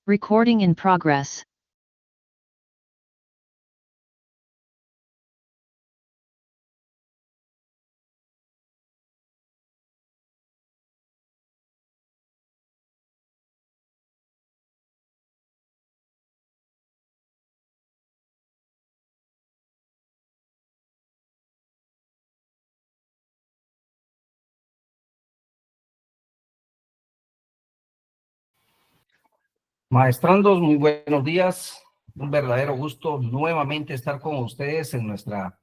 Recording in progress. Maestrandos, muy buenos días. Un verdadero gusto nuevamente estar con ustedes en nuestra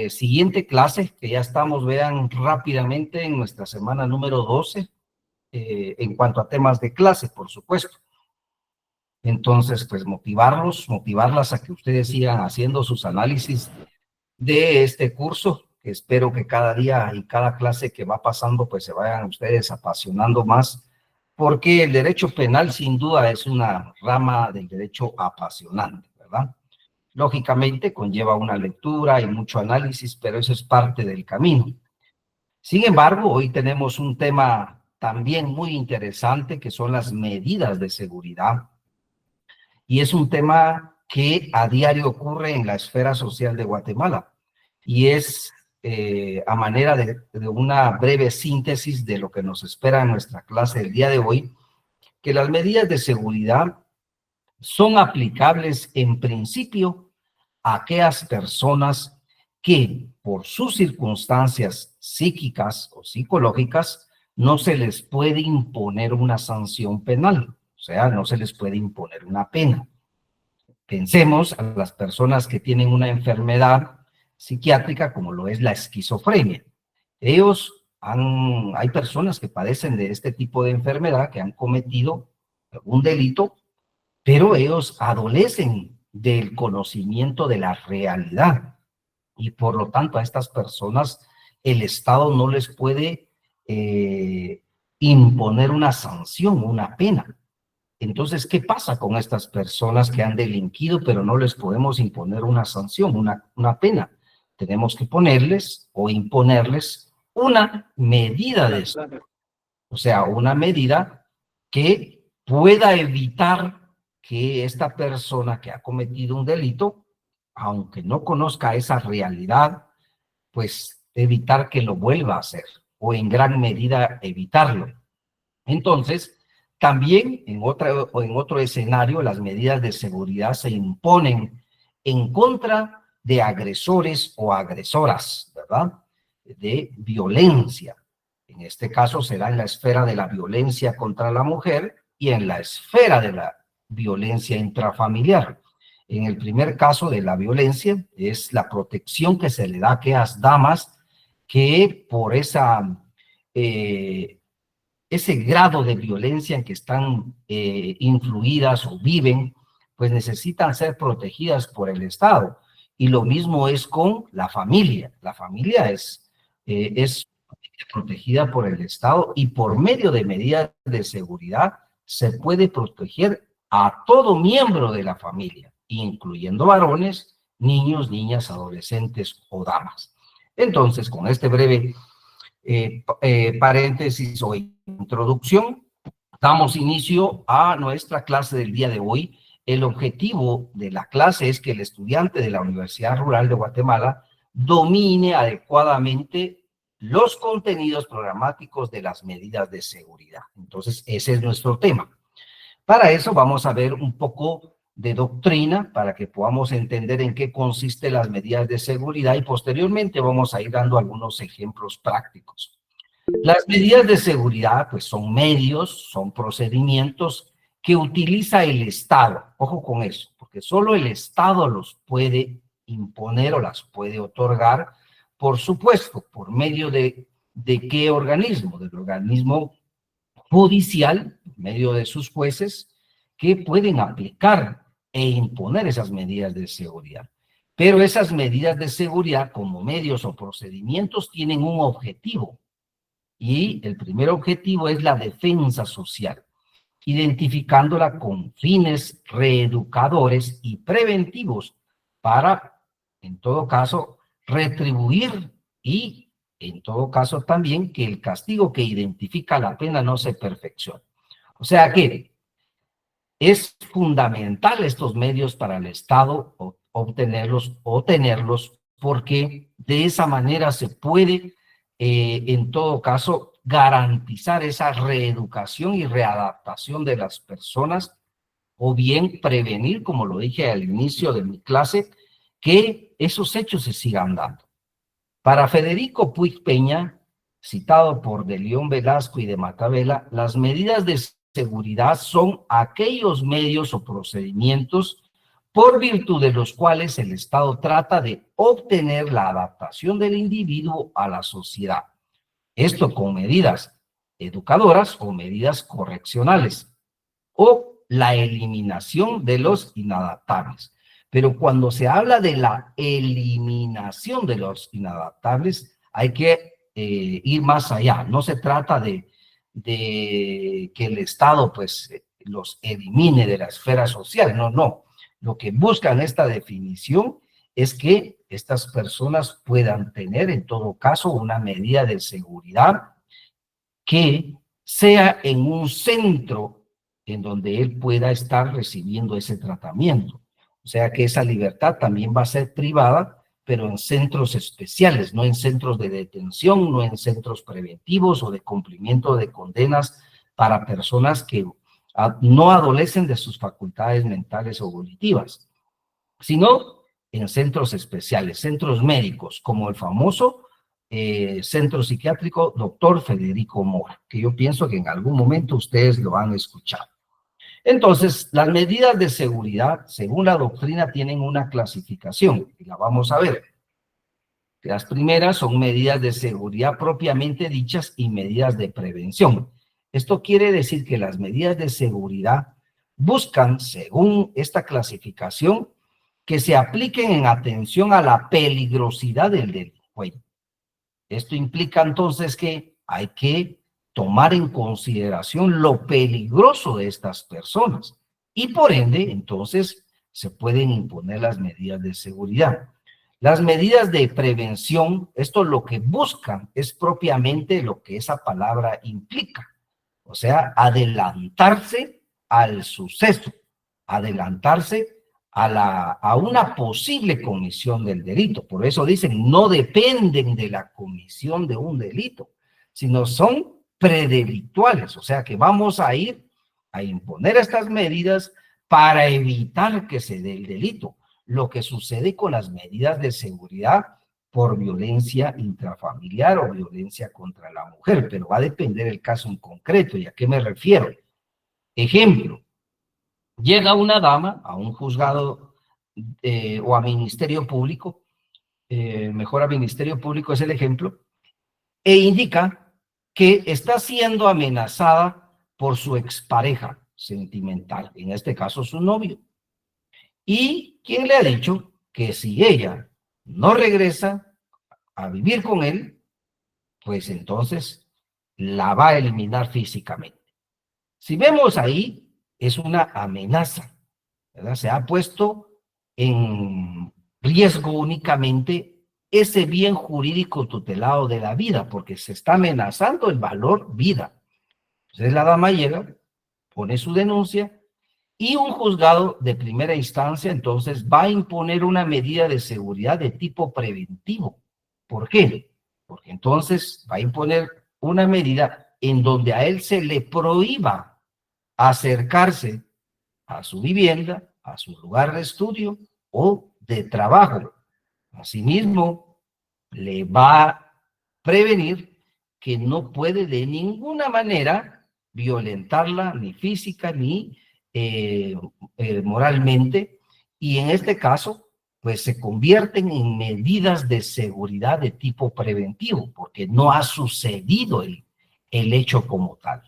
siguiente clase, que ya estamos, vean rápidamente, en nuestra semana número 12, en cuanto a temas de clase, por supuesto. Entonces, pues motivarlas a que ustedes sigan haciendo sus análisis de este curso, que espero que cada día y cada clase que va pasando, pues se vayan ustedes apasionando más, porque el derecho penal sin duda es una rama del derecho apasionante, ¿verdad? Lógicamente conlleva una lectura y mucho análisis, pero eso es parte del camino. Sin embargo, hoy tenemos un tema también muy interesante, que son las medidas de seguridad, y es un tema que a diario ocurre en la esfera social de Guatemala, y es a manera de una breve síntesis de lo que nos espera en nuestra clase del día de hoy, que las medidas de seguridad son aplicables en principio a aquellas personas que por sus circunstancias psíquicas o psicológicas no se les puede imponer una sanción penal, o sea, no se les puede imponer una pena. Pensemos a las personas que tienen una enfermedad psiquiátrica como lo es la esquizofrenia. Hay personas que padecen de este tipo de enfermedad, que han cometido algún delito, pero ellos adolecen del conocimiento de la realidad, y por lo tanto a estas personas el Estado no les puede imponer una sanción, una pena. Entonces, ¿qué pasa con estas personas que han delinquido, pero no les podemos imponer una sanción, una pena? Tenemos que ponerles o imponerles una medida de eso, o sea, una medida que pueda evitar que esta persona que ha cometido un delito, aunque no conozca esa realidad, pues evitar que lo vuelva a hacer, o en gran medida evitarlo. Entonces, también en otro escenario, las medidas de seguridad se imponen en contra de agresores o agresoras, ¿verdad? De violencia. En este caso será en la esfera de la violencia contra la mujer y en la esfera de la violencia intrafamiliar. En el primer caso de la violencia es la protección que se le da a aquellas damas que por ese grado de violencia en que están influidas o viven, pues necesitan ser protegidas por el Estado. Y lo mismo es con la familia. La familia es protegida por el Estado, y por medio de medidas de seguridad se puede proteger a todo miembro de la familia, incluyendo varones, niños, niñas, adolescentes o damas. Entonces, con este breve paréntesis o introducción, damos inicio a nuestra clase del día de hoy. El objetivo de la clase es que el estudiante de la Universidad Rural de Guatemala domine adecuadamente los contenidos programáticos de las medidas de seguridad. Entonces, ese es nuestro tema. Para eso vamos a ver un poco de doctrina para que podamos entender en qué consisten las medidas de seguridad, y posteriormente vamos a ir dando algunos ejemplos prácticos. Las medidas de seguridad, pues, son medios, son procedimientos que utiliza el Estado. Ojo con eso, porque solo el Estado los puede imponer o las puede otorgar, por supuesto, por medio ¿de qué organismo? Del organismo judicial, por medio de sus jueces, que pueden aplicar e imponer esas medidas de seguridad. Pero esas medidas de seguridad, como medios o procedimientos, tienen un objetivo. Y el primer objetivo es la defensa social, identificándola con fines reeducadores y preventivos para, en todo caso, retribuir y, en todo caso, también que el castigo que identifica la pena no se perfeccione. O sea que es fundamental estos medios para el Estado obtenerlos o tenerlos, porque de esa manera se puede, en todo caso, garantizar esa reeducación y readaptación de las personas, o bien prevenir, como lo dije al inicio de mi clase, que esos hechos se sigan dando. Para Federico Puig Peña, citado por de León Velasco y de Matabela, las medidas de seguridad son aquellos medios o procedimientos por virtud de los cuales el Estado trata de obtener la adaptación del individuo a la sociedad. Esto con medidas educadoras o medidas correccionales, o la eliminación de los inadaptables. Pero cuando se habla de la eliminación de los inadaptables, hay que ir más allá. No se trata de que el Estado pues los elimine de la esfera social, no, no. Lo que buscan esta definición es que estas personas puedan tener en todo caso una medida de seguridad que sea en un centro en donde él pueda estar recibiendo ese tratamiento. O sea que esa libertad también va a ser privada, pero en centros especiales, no en centros de detención, no en centros preventivos o de cumplimiento de condenas para personas que no adolecen de sus facultades mentales o volitivas, sino en centros especiales, centros médicos, como el famoso centro psiquiátrico Dr. Federico Mora, que yo pienso que en algún momento ustedes lo han escuchado. Entonces, las medidas de seguridad, según la doctrina, tienen una clasificación, y la vamos a ver. Las primeras son medidas de seguridad propiamente dichas y medidas de prevención. Esto quiere decir que las medidas de seguridad buscan, según esta clasificación, que se apliquen en atención a la peligrosidad del delincuente. Esto implica entonces que hay que tomar en consideración lo peligroso de estas personas y por ende, entonces, se pueden imponer las medidas de seguridad. Las medidas de prevención, esto lo que buscan es propiamente lo que esa palabra implica, o sea, adelantarse al suceso, adelantarse a una posible comisión del delito. Por eso dicen, no dependen de la comisión de un delito, sino son predelituales. O sea que vamos a ir a imponer estas medidas para evitar que se dé el delito. Lo que sucede con las medidas de seguridad por violencia intrafamiliar o violencia contra la mujer, pero va a depender el caso en concreto. ¿Y a qué me refiero? Ejemplo, llega una dama a un juzgado o a Ministerio Público, mejor a Ministerio Público es el ejemplo, e indica que está siendo amenazada por su expareja sentimental, en este caso su novio. ¿Y quién le ha dicho que si ella no regresa a vivir con él, pues entonces la va a eliminar físicamente? Si vemos ahí, es una amenaza, ¿verdad? Se ha puesto en riesgo únicamente ese bien jurídico tutelado de la vida, porque se está amenazando el valor vida. Entonces la dama llega, pone su denuncia y un juzgado de primera instancia entonces va a imponer una medida de seguridad de tipo preventivo. ¿Por qué? Porque entonces va a imponer una medida en donde a él se le prohíba acercarse a su vivienda, a su lugar de estudio o de trabajo. Asimismo, le va a prevenir que no puede de ninguna manera violentarla, ni física, ni moralmente, y en este caso, pues se convierten en medidas de seguridad de tipo preventivo, porque no ha sucedido el hecho como tal.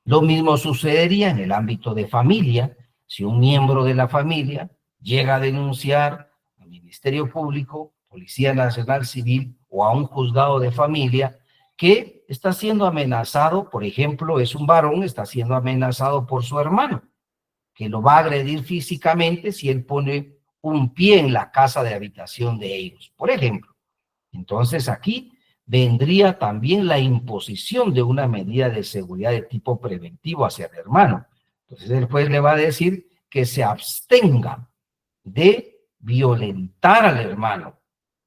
Lo mismo sucedería en el ámbito de familia, si un miembro de la familia llega a denunciar al Ministerio Público, Policía Nacional Civil o a un juzgado de familia que está siendo amenazado, por ejemplo, es un varón, está siendo amenazado por su hermano, que lo va a agredir físicamente si él pone un pie en la casa de habitación de ellos, por ejemplo. Entonces aquí vendría también la imposición de una medida de seguridad de tipo preventivo hacia el hermano. Entonces el juez le va a decir que se abstenga de violentar al hermano,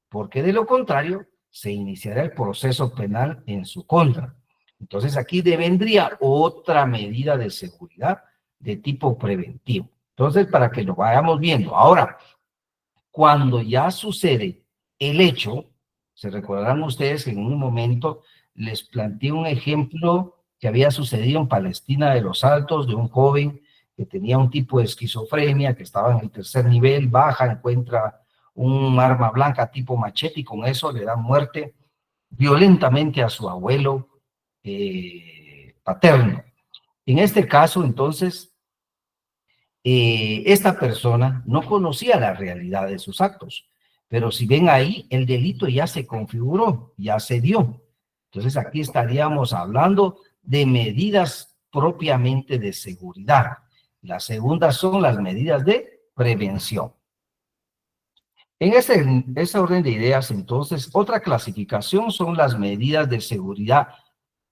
porque de lo contrario se iniciará el proceso penal en su contra. Entonces aquí vendría otra medida de seguridad de tipo preventivo. Entonces, para que lo vayamos viendo. Ahora, cuando ya sucede el hecho, se recordarán ustedes que en un momento les planteé un ejemplo que había sucedido en Palestina de los Altos, de un joven que tenía un tipo de esquizofrenia, que estaba en el tercer nivel, baja, encuentra un arma blanca tipo machete y con eso le da muerte violentamente a su abuelo paterno. En este caso, entonces, esta persona no conocía la realidad de sus actos, pero si ven ahí, el delito ya se configuró, ya se dio. Entonces aquí estaríamos hablando de medidas propiamente de seguridad. Las segundas son las medidas de prevención. En ese orden de ideas, entonces, otra clasificación son las medidas de seguridad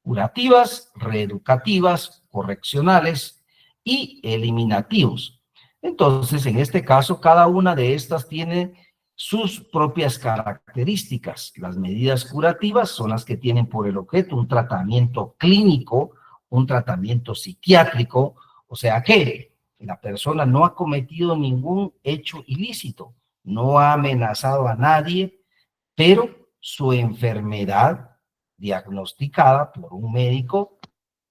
curativas, reeducativas, correccionales y eliminativos. Entonces, en este caso, cada una de estas tiene sus propias características. Las medidas curativas son las que tienen por el objeto un tratamiento clínico, un tratamiento psiquiátrico, o sea que la persona no ha cometido ningún hecho ilícito, no ha amenazado a nadie, pero su enfermedad diagnosticada por un médico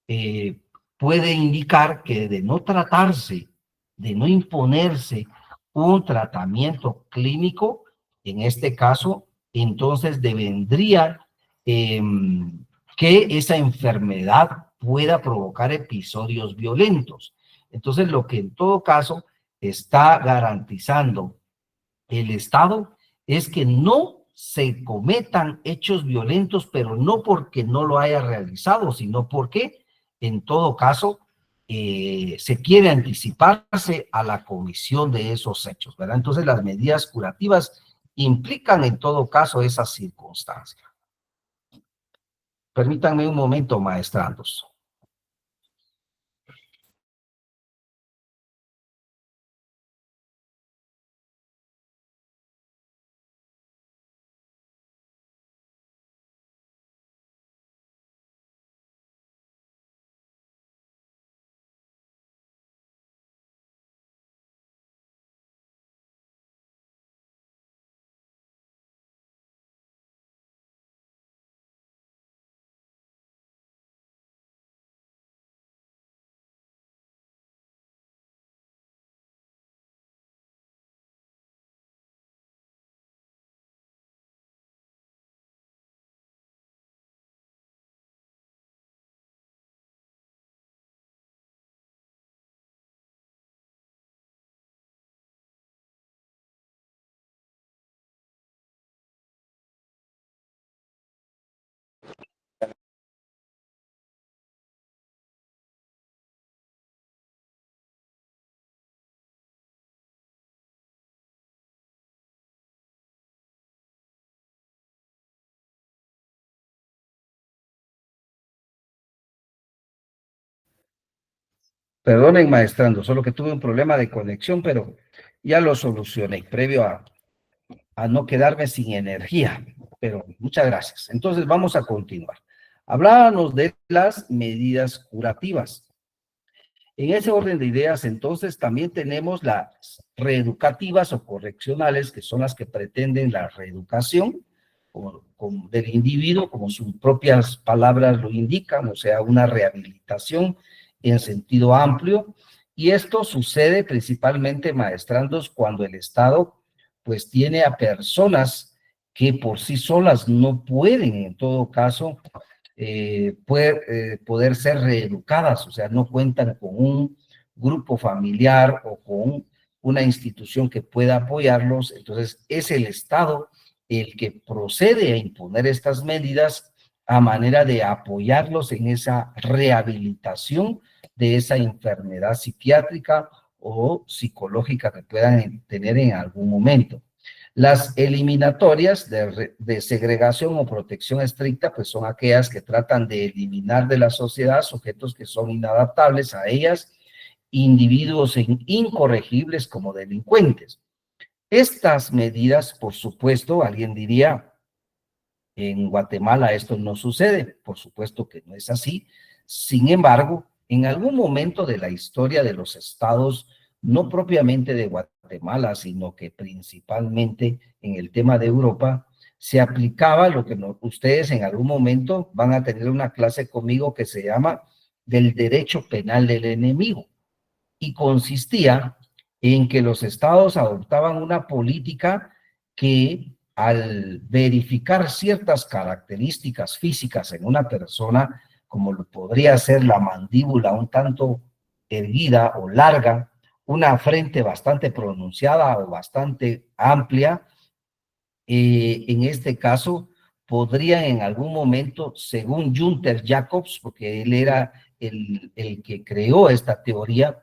eh, puede indicar que de no tratarse, de no imponerse un tratamiento clínico, en este caso, entonces devendría que esa enfermedad pueda provocar episodios violentos. Entonces, lo que en todo caso está garantizando el Estado es que no se cometan hechos violentos, pero no porque no lo haya realizado, sino porque, en todo caso, se quiere anticiparse a la comisión de esos hechos, ¿verdad? Entonces, las medidas curativas implican, en todo caso, esas circunstancias. Permítanme un momento, maestrandos. Perdonen, maestrando, solo que tuve un problema de conexión, pero ya lo solucioné previo a no quedarme sin energía, pero muchas gracias. Entonces vamos a continuar. Hablábamos de las medidas curativas. En ese orden de ideas, entonces, también tenemos las reeducativas o correccionales, que son las que pretenden la reeducación del individuo, como sus propias palabras lo indican, o sea, una rehabilitación en sentido amplio, Y esto sucede principalmente, maestrandos, cuando el Estado pues tiene a personas que por sí solas no pueden, en todo caso, poder ser reeducadas, o sea, no cuentan con un grupo familiar o con una institución que pueda apoyarlos. Entonces es el Estado el que procede a imponer estas medidas a manera de apoyarlos en esa rehabilitación de esa enfermedad psiquiátrica o psicológica que puedan tener en algún momento. Las eliminatorias de segregación o protección estricta, pues son aquellas que tratan de eliminar de la sociedad sujetos que son inadaptables a ellas, individuos incorregibles como delincuentes. Estas medidas, por supuesto, alguien diría, en Guatemala esto no sucede, por supuesto que no es así. Sin embargo, en algún momento de la historia de los estados, no propiamente de Guatemala, sino que principalmente en el tema de Europa, se aplicaba lo que ustedes en algún momento van a tener una clase conmigo que se llama del derecho penal del enemigo, y consistía en que los estados adoptaban una política que al verificar ciertas características físicas en una persona, como lo podría ser la mandíbula un tanto erguida o larga, una frente bastante pronunciada o bastante amplia, en este caso podrían en algún momento, según Gunther Jacobs, porque él era el que creó esta teoría,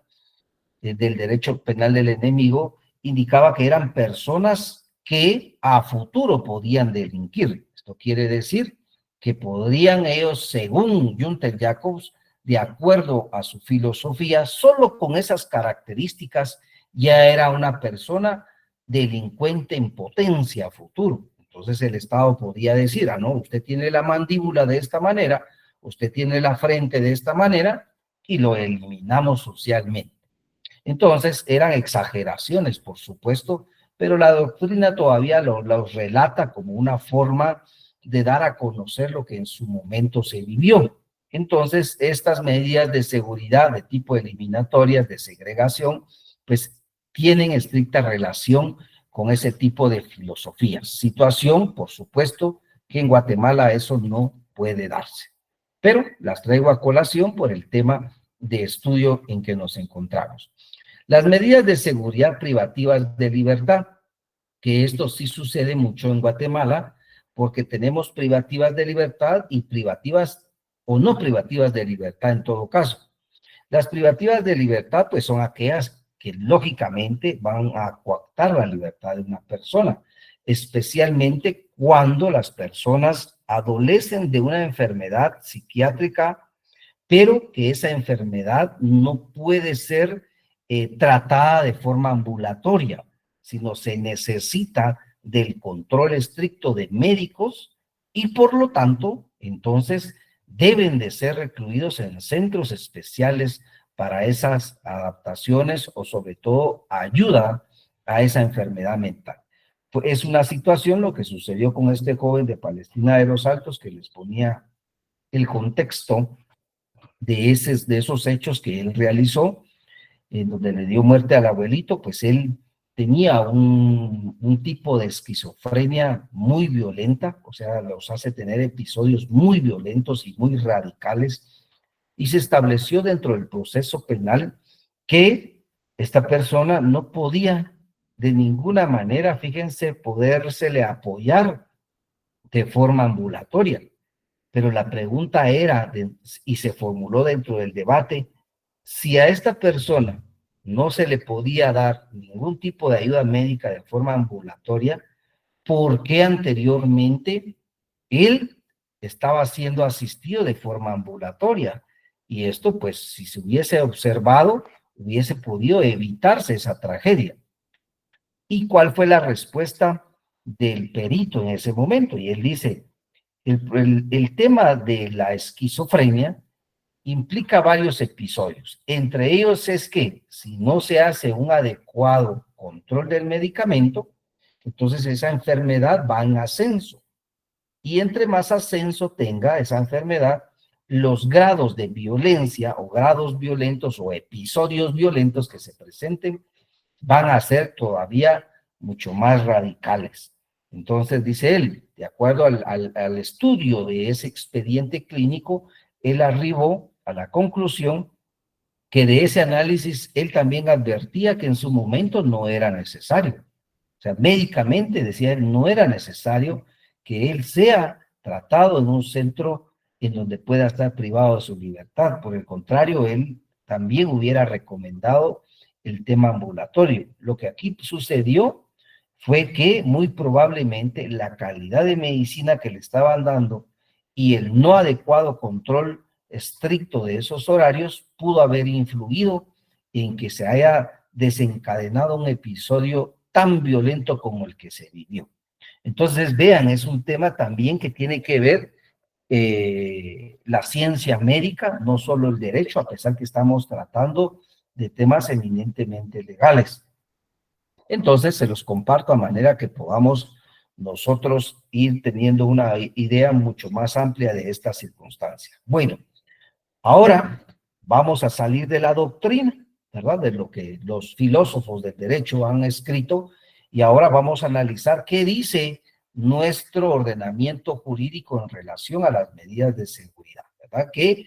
del derecho penal del enemigo, indicaba que eran personas que a futuro podían delinquir. Esto quiere decir que podrían ellos, según Gunther Jacobs, de acuerdo a su filosofía, solo con esas características ya era una persona delincuente en potencia a futuro. Entonces el Estado podía decir, ah, no, usted tiene la mandíbula de esta manera, usted tiene la frente de esta manera, y lo eliminamos socialmente. Entonces, eran exageraciones, por supuesto, pero la doctrina todavía los relata como una forma de dar a conocer lo que en su momento se vivió. Entonces, estas medidas de seguridad de tipo eliminatorias, de segregación, pues tienen estricta relación con ese tipo de filosofías. Situación, por supuesto, que en Guatemala eso no puede darse. Pero las traigo a colación por el tema de estudio en que nos encontramos. Las medidas de seguridad privativas de libertad, que esto sí sucede mucho en Guatemala, porque tenemos privativas de libertad y privativas o no privativas de libertad en todo caso. Las privativas de libertad, pues son aquellas que lógicamente van a coartar la libertad de una persona, especialmente cuando las personas adolecen de una enfermedad psiquiátrica, pero que esa enfermedad no puede ser tratada de forma ambulatoria, sino se necesita del control estricto de médicos y por lo tanto, entonces, deben de ser recluidos en centros especiales para esas adaptaciones o sobre todo ayuda a esa enfermedad mental. Pues es una situación lo que sucedió con este joven de Palestina de los Altos, que les ponía el contexto de esos hechos que él realizó, en donde le dio muerte al abuelito. Pues él tenía un tipo de esquizofrenia muy violenta, o sea, los hace tener episodios muy violentos y muy radicales, y se estableció dentro del proceso penal que esta persona no podía de ninguna manera, fíjense, podérsele apoyar de forma ambulatoria. Pero la pregunta era, y se formuló dentro del debate, si a esta persona no se le podía dar ningún tipo de ayuda médica de forma ambulatoria, ¿por qué anteriormente él estaba siendo asistido de forma ambulatoria? Y esto, pues, si se hubiese observado, hubiese podido evitarse esa tragedia. ¿Y cuál fue la respuesta del perito en ese momento? Y él dice, el tema de la esquizofrenia implica varios episodios. Entre ellos es que si no se hace un adecuado control del medicamento, entonces esa enfermedad va en ascenso. Y entre más ascenso tenga esa enfermedad, los grados de violencia o grados violentos o episodios violentos que se presenten van a ser todavía mucho más radicales. Entonces, dice él, de acuerdo al estudio de ese expediente clínico, él arribó a la conclusión que de ese análisis él también advertía que en su momento no era necesario. O sea, médicamente, decía él, no era necesario que él sea tratado en un centro en donde pueda estar privado de su libertad. Por el contrario, él también hubiera recomendado el tema ambulatorio. Lo que aquí sucedió fue que muy probablemente la calidad de medicina que le estaban dando y el no adecuado control estricto de esos horarios pudo haber influido en que se haya desencadenado un episodio tan violento como el que se vivió. Entonces, vean, es un tema también que tiene que ver la ciencia médica, no solo el derecho, a pesar que estamos tratando de temas eminentemente legales. Entonces, se los comparto a manera que podamos nosotros ir teniendo una idea mucho más amplia de esta circunstancia. Bueno, ahora vamos a salir de la doctrina, ¿verdad? De lo que los filósofos del derecho han escrito, y ahora vamos a analizar qué dice nuestro ordenamiento jurídico en relación a las medidas de seguridad, ¿verdad? Que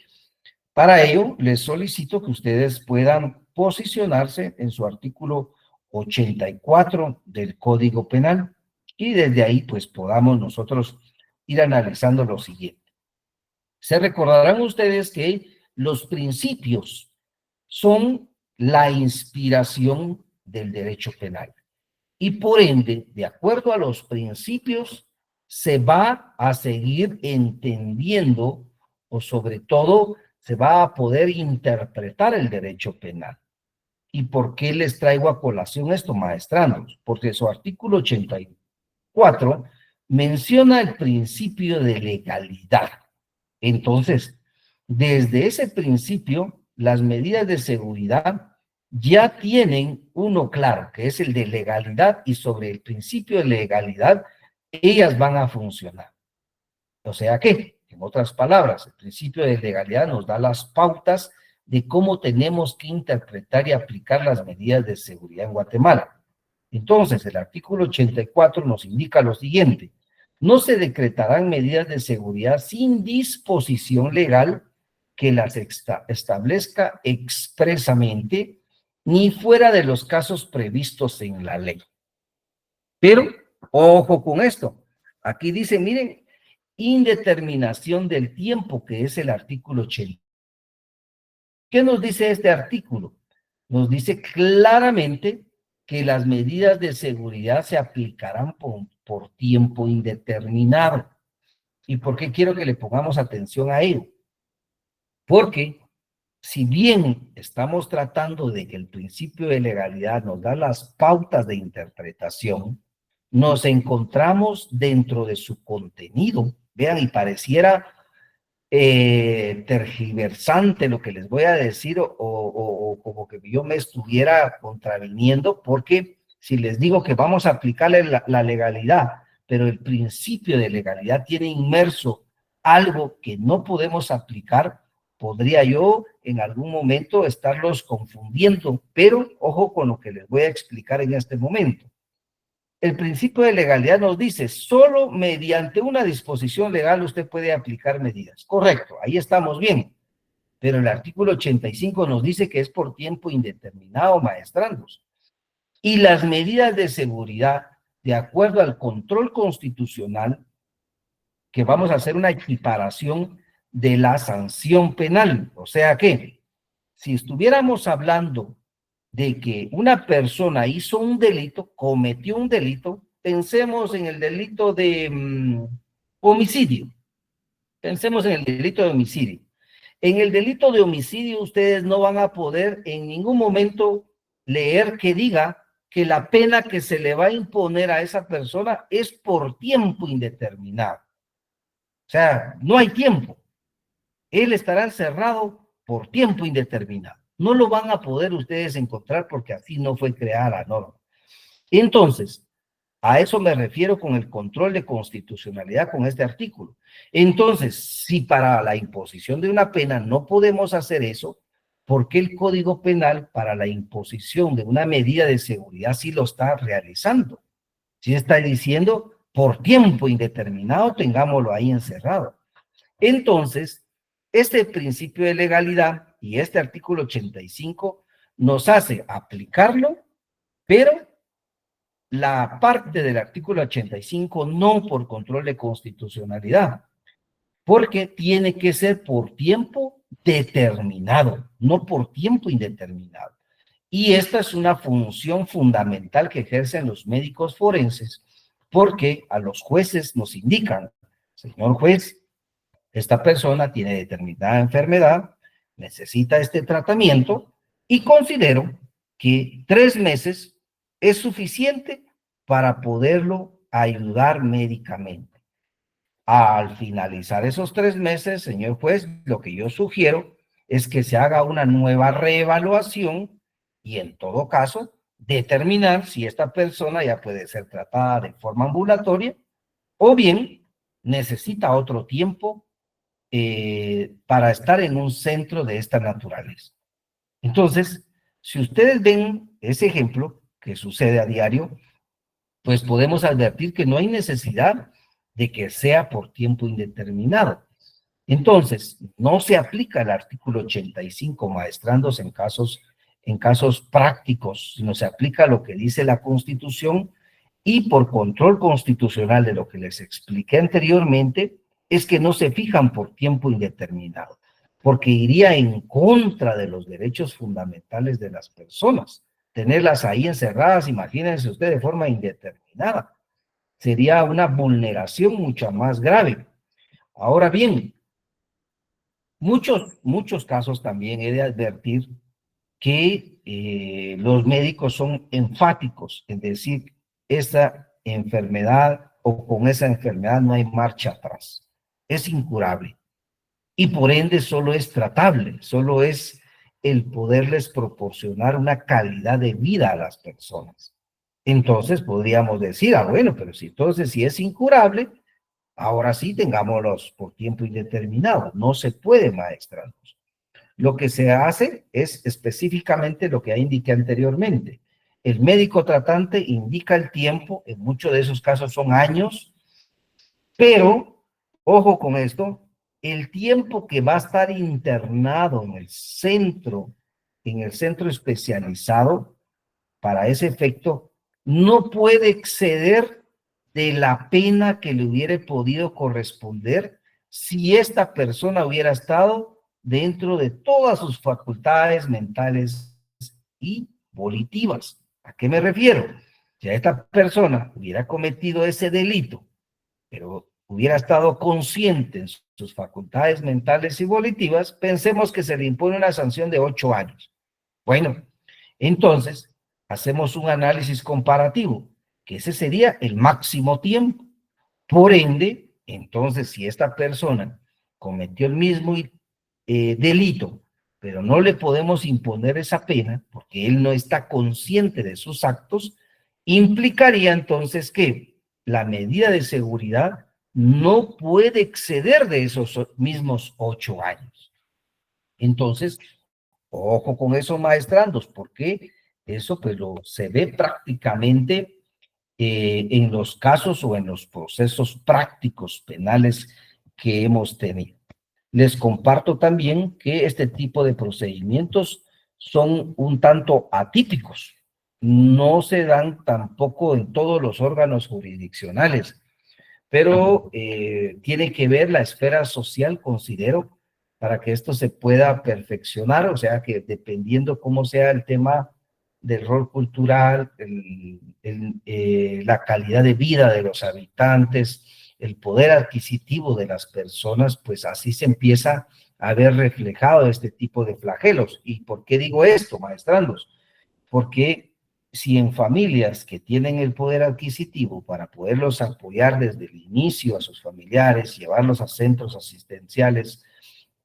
para ello les solicito que ustedes puedan posicionarse en su artículo 84 del Código Penal y desde ahí pues podamos nosotros ir analizando lo siguiente. Se recordarán ustedes que los principios son la inspiración del derecho penal y por ende, de acuerdo a los principios, se va a seguir entendiendo o sobre todo se va a poder interpretar el derecho penal. ¿Y por qué les traigo a colación esto, maestranos? Porque su artículo 84 menciona el principio de legalidad. Entonces, desde ese principio, las medidas de seguridad ya tienen uno claro, que es el de legalidad, y sobre el principio de legalidad, ellas van a funcionar. O sea que, en otras palabras, el principio de legalidad nos da las pautas de cómo tenemos que interpretar y aplicar las medidas de seguridad en Guatemala. Entonces, el artículo 84 nos indica lo siguiente: no se decretarán medidas de seguridad sin disposición legal que las establezca expresamente, ni fuera de los casos previstos en la ley. Pero, ojo con esto, aquí dice, miren, indeterminación del tiempo, que es el artículo 80. ¿Qué nos dice este artículo? Nos dice claramente que las medidas de seguridad se aplicarán por tiempo indeterminado. ¿Y por qué quiero que le pongamos atención a ello? Porque si bien estamos tratando de que el principio de legalidad nos da las pautas de interpretación, nos encontramos dentro de su contenido, vean, y pareciera tergiversante lo que les voy a decir o como que yo me estuviera contraviniendo, porque si les digo que vamos a aplicarle la legalidad, pero el principio de legalidad tiene inmerso algo que no podemos aplicar, podría yo en algún momento estarlos confundiendo, pero ojo con lo que les voy a explicar en este momento. El principio de legalidad nos dice, solo mediante una disposición legal usted puede aplicar medidas. Correcto, ahí estamos bien. Pero el artículo 85 nos dice que es por tiempo indeterminado, maestrandos. Y las medidas de seguridad, de acuerdo al control constitucional, que vamos a hacer una equiparación de la sanción penal. O sea que, si estuviéramos hablando de que una persona hizo un delito, cometió un delito, pensemos en el delito de homicidio. Pensemos en el delito de homicidio. En el delito de homicidio ustedes no van a poder en ningún momento leer que diga que la pena que se le va a imponer a esa persona es por tiempo indeterminado. O sea, no hay tiempo. Él estará encerrado por tiempo indeterminado. No lo van a poder ustedes encontrar porque así no fue creada la norma. Entonces, A eso me refiero con el control de constitucionalidad con este artículo. Entonces, si para la imposición de una pena no podemos hacer eso, ¿por qué el Código Penal para la imposición de una medida de seguridad sí lo está realizando? Si está diciendo por tiempo indeterminado, tengámoslo ahí encerrado. Entonces, este principio de legalidad y este artículo 85 nos hace aplicarlo, pero la parte del artículo 85 no por control de constitucionalidad, porque tiene que ser por tiempo determinado, no por tiempo indeterminado. Y esta es una función fundamental que ejercen los médicos forenses, porque a los jueces nos indican, señor juez, esta persona tiene determinada enfermedad, necesita este tratamiento y considero que 3 meses es suficiente para poderlo ayudar médicamente. Al finalizar esos 3 meses, señor juez, lo que yo sugiero es que se haga una nueva reevaluación y en todo caso determinar si esta persona ya puede ser tratada de forma ambulatoria o bien necesita otro tiempo para estar en un centro de esta naturaleza. Entonces, si ustedes ven ese ejemplo que sucede a diario, pues podemos advertir que no hay necesidad de que sea por tiempo indeterminado. Entonces, no se aplica el artículo 85, maestrandos, en casos prácticos, sino se aplica lo que dice la Constitución y por control constitucional de lo que les expliqué anteriormente, es que no se fijan por tiempo indeterminado, porque iría en contra de los derechos fundamentales de las personas. Tenerlas ahí encerradas, imagínense usted, de forma indeterminada. Sería una vulneración mucho más grave. Ahora bien, muchos casos también he de advertir que los médicos son enfáticos en decir esa enfermedad o con esa enfermedad no hay marcha atrás. Es incurable y por ende solo es tratable, solo es el poderles proporcionar una calidad de vida a las personas. Entonces podríamos decir, bueno, pero si entonces si es incurable, ahora sí tengámoslos por tiempo indeterminado. No se puede, maestra. Lo que se hace es específicamente lo que ya indiqué anteriormente. El médico tratante indica el tiempo, en muchos de esos casos son años, pero, ojo con esto, el tiempo que va a estar internado en el centro especializado para ese efecto, no puede exceder de la pena que le hubiera podido corresponder si esta persona hubiera estado dentro de todas sus facultades mentales y volitivas. ¿A qué me refiero? Si a esta persona hubiera cometido ese delito, pero hubiera estado consciente en sus facultades mentales y volitivas, pensemos que se le impone una sanción de 8 años. Bueno, entonces hacemos un análisis comparativo, que ese sería el máximo tiempo. Por ende, entonces, si esta persona cometió el mismo delito, pero no le podemos imponer esa pena, porque él no está consciente de sus actos, implicaría entonces que la medida de seguridad no puede exceder de esos mismos 8 años. Entonces, ojo con eso, maestrandos, porque eso pues se ve prácticamente en los casos o en los procesos prácticos penales que hemos tenido. Les comparto también que este tipo de procedimientos son un tanto atípicos. No se dan tampoco en todos los órganos jurisdiccionales, pero tiene que ver la esfera social, considero, para que esto se pueda perfeccionar, o sea que dependiendo cómo sea el tema del rol cultural, la calidad de vida de los habitantes, el poder adquisitivo de las personas, pues así se empieza a ver reflejado este tipo de flagelos. ¿Y por qué digo esto, maestrandos? Porque si en familias que tienen el poder adquisitivo para poderlos apoyar desde el inicio a sus familiares, llevarlos a centros asistenciales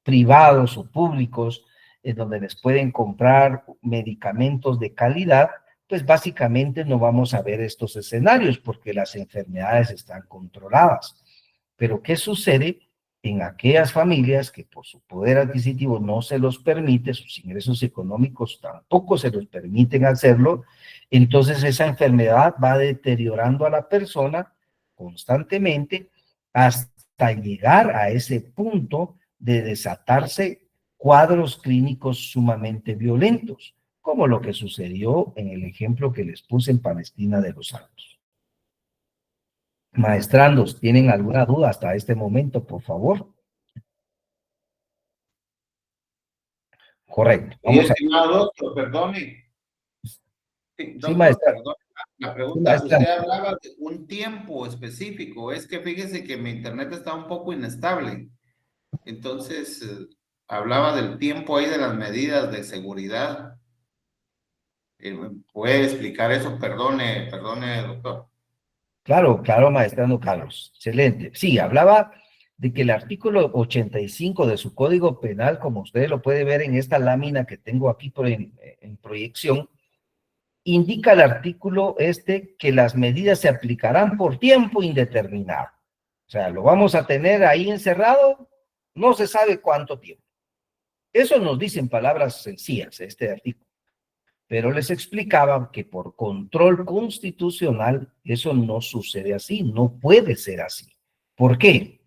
privados o públicos, en donde les pueden comprar medicamentos de calidad, pues básicamente no vamos a ver estos escenarios porque las enfermedades están controladas. Pero ¿qué sucede en aquellas familias que por su poder adquisitivo no se los permite, sus ingresos económicos tampoco se los permiten hacerlo? Entonces esa enfermedad va deteriorando a la persona constantemente hasta llegar a ese punto de desatarse cuadros clínicos sumamente violentos, como lo que sucedió en el ejemplo que les puse en Palestina de los Altos. Maestrandos, ¿tienen alguna duda hasta este momento, por favor? Correcto. Sí, estimado doctor, perdone. Sí, Sí, doctor, maestra. perdón. La Sí, pregunta, maestra. usted hablaba de un tiempo específico. Es que fíjese que mi internet está un poco inestable. Entonces, hablaba del tiempo ahí de las medidas de seguridad. ¿Puede explicar eso? Perdone, doctor. Claro, claro, maestrando Carlos. Excelente. Sí, hablaba de que el artículo 85 de su Código Penal, como usted lo puede ver en esta lámina que tengo aquí en proyección, indica el artículo que las medidas se aplicarán por tiempo indeterminado. O sea, lo vamos a tener ahí encerrado, no se sabe cuánto tiempo. Eso nos dice en palabras sencillas este artículo. Pero les explicaba que por control constitucional eso no sucede así, no puede ser así. ¿Por qué?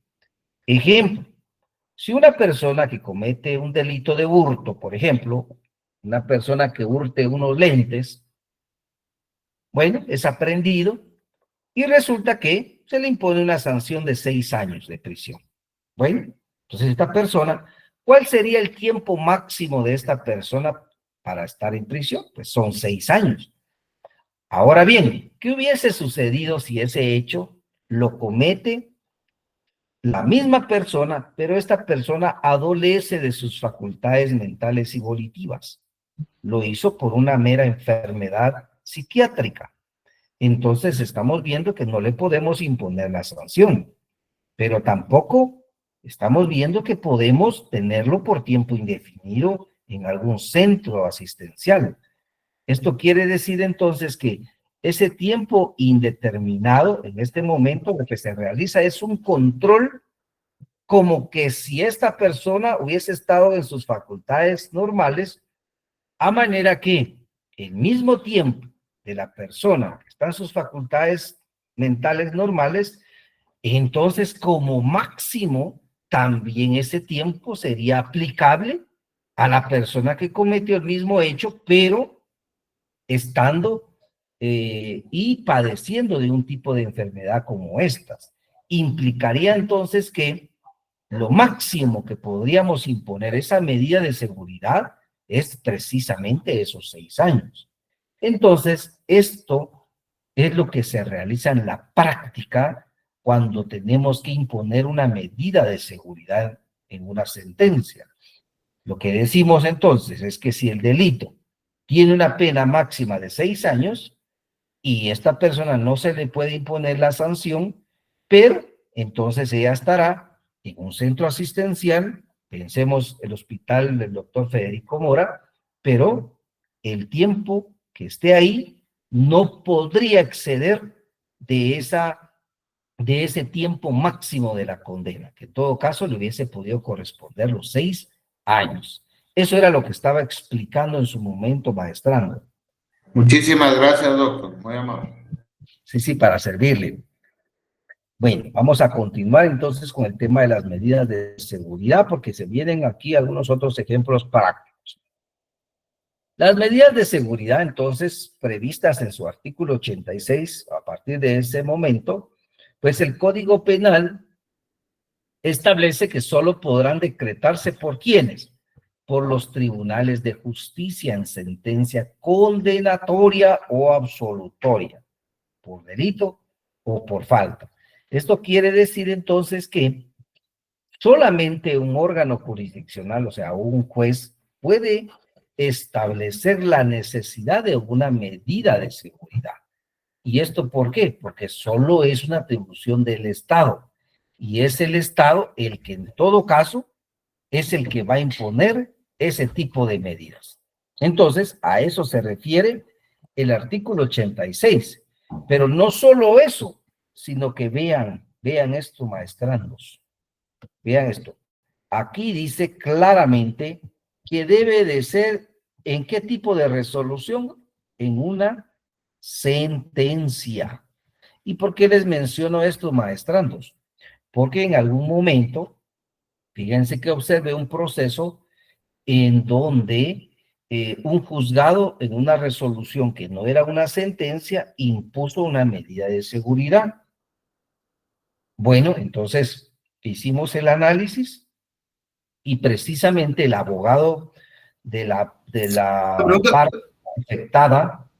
Ejemplo, si una persona que comete un delito de hurto, por ejemplo, una persona que hurte unos lentes, bueno, es aprehendido y resulta que se le impone una sanción de 6 años de prisión. Bueno, entonces esta persona, ¿cuál sería el tiempo máximo de esta persona para estar en prisión? Pues son 6 años. Ahora bien, ¿qué hubiese sucedido si ese hecho lo comete la misma persona, pero esta persona adolece de sus facultades mentales y volitivas? Lo hizo por una mera enfermedad psiquiátrica. Entonces estamos viendo que no le podemos imponer la sanción, pero tampoco estamos viendo que podemos tenerlo por tiempo indefinido en algún centro asistencial. Esto quiere decir entonces que ese tiempo indeterminado, en este momento, lo que se realiza es un control como que si esta persona hubiese estado en sus facultades normales, a manera que el mismo tiempo de la persona que está en sus facultades mentales normales, entonces como máximo también ese tiempo sería aplicable a la persona que cometió el mismo hecho, pero estando y padeciendo de un tipo de enfermedad como estas. Implicaría entonces que lo máximo que podríamos imponer esa medida de seguridad es precisamente esos 6 años. Entonces, esto es lo que se realiza en la práctica cuando tenemos que imponer una medida de seguridad en una sentencia. Lo que decimos entonces es que si el delito tiene una pena máxima de 6 años y esta persona no se le puede imponer la sanción, pero entonces ella estará en un centro asistencial, pensemos el hospital del doctor Federico Mora, pero el tiempo que esté ahí no podría exceder de ese tiempo máximo de la condena, que en todo caso le hubiese podido corresponder los 6 años. Eso era lo que estaba explicando en su momento, maestrando. Muchísimas gracias, doctor. Muy amable. Sí, sí, para servirle. Bueno, vamos a continuar entonces con el tema de las medidas de seguridad, porque se vienen aquí algunos otros ejemplos prácticos. Las medidas de seguridad, entonces, previstas en su artículo 86, a partir de ese momento, pues el Código Penal establece que solo podrán decretarse por ¿quiénes? Por los tribunales de justicia en sentencia condenatoria o absolutoria, por delito o por falta. Esto quiere decir entonces que solamente un órgano jurisdiccional, o sea, un juez, puede establecer la necesidad de una medida de seguridad. ¿Y esto por qué? Porque solo es una atribución del Estado. Y es el Estado el que en todo caso es el que va a imponer ese tipo de medidas. Entonces, a eso se refiere el artículo 86. Pero no solo eso, sino que vean esto, maestrandos. Vean esto. Aquí dice claramente que debe de ser, ¿en qué tipo de resolución? En una sentencia. ¿Y por qué les menciono esto, maestrandos? Porque en algún momento, fíjense que observe un proceso en donde un juzgado en una resolución que no era una sentencia impuso una medida de seguridad. Bueno, entonces hicimos el análisis y precisamente el abogado de la parte afectada,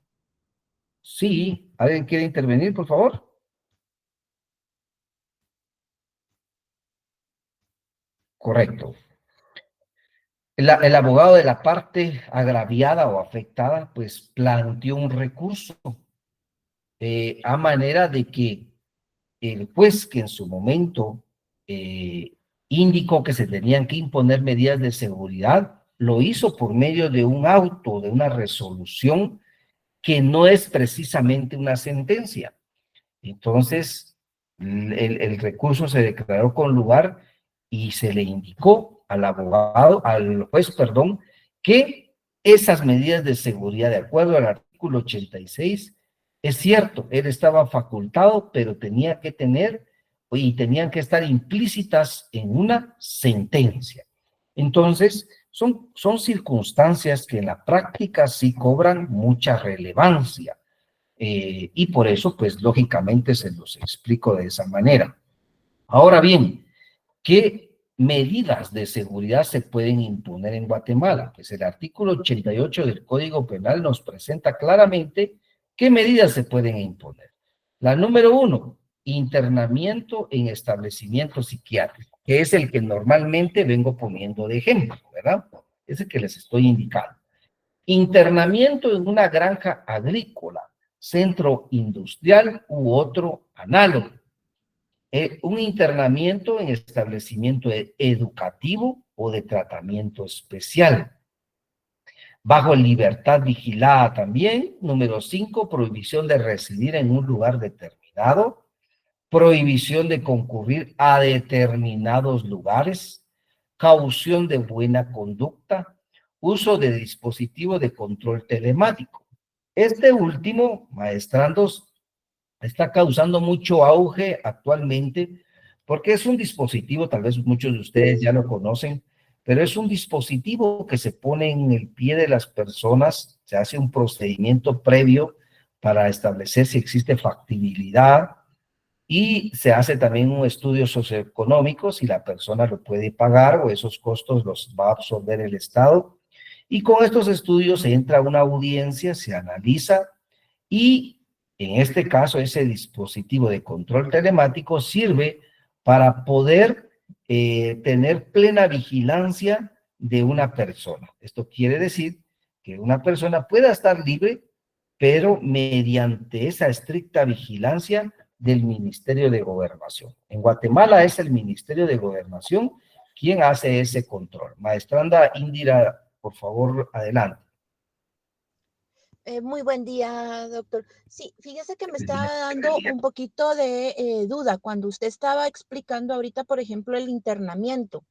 sí, ¿alguien quiere intervenir, por favor? Correcto. El abogado de la parte agraviada o afectada, pues planteó un recurso a manera de que el juez que en su momento indicó que se tenían que imponer medidas de seguridad, lo hizo por medio de un auto, de una resolución que no es precisamente una sentencia. Entonces, el recurso se declaró con lugar y se le indicó al abogado, al juez, perdón, que esas medidas de seguridad, de acuerdo al artículo 86, es cierto, él estaba facultado, pero tenía que tener y tenían que estar implícitas en una sentencia. Entonces, son circunstancias que en la práctica sí cobran mucha relevancia. Y por eso, pues lógicamente se los explico de esa manera. Ahora bien, ¿qué medidas de seguridad se pueden imponer en Guatemala? Pues el artículo 88 del Código Penal nos presenta claramente qué medidas se pueden imponer. La número 1, internamiento en establecimiento psiquiátrico, que es el que normalmente vengo poniendo de ejemplo, ¿verdad? Es el que les estoy indicando. Internamiento en una granja agrícola, centro industrial u otro análogo. Un internamiento en establecimiento educativo o de tratamiento especial. Bajo libertad vigilada también. Número 5, prohibición de residir en un lugar determinado. Prohibición de concurrir a determinados lugares. Caución de buena conducta. Uso de dispositivo de control telemático. Este último, maestrandos, está causando mucho auge actualmente porque es un dispositivo, tal vez muchos de ustedes ya lo conocen, pero es un dispositivo que se pone en el pie de las personas, se hace un procedimiento previo para establecer si existe factibilidad y se hace también un estudio socioeconómico si la persona lo puede pagar o esos costos los va a absorber el Estado. Y con estos estudios se entra a una audiencia, se analiza y en este caso ese dispositivo de control telemático sirve para poder tener plena vigilancia de una persona. Esto quiere decir que una persona pueda estar libre, pero mediante esa estricta vigilancia del Ministerio de Gobernación. En Guatemala es el Ministerio de Gobernación quien hace ese control. Maestranda Indira, por favor, adelante. Muy buen día, doctor. Sí, fíjese que me estaba dando un poquito de duda cuando usted estaba explicando ahorita, por ejemplo, el internamiento.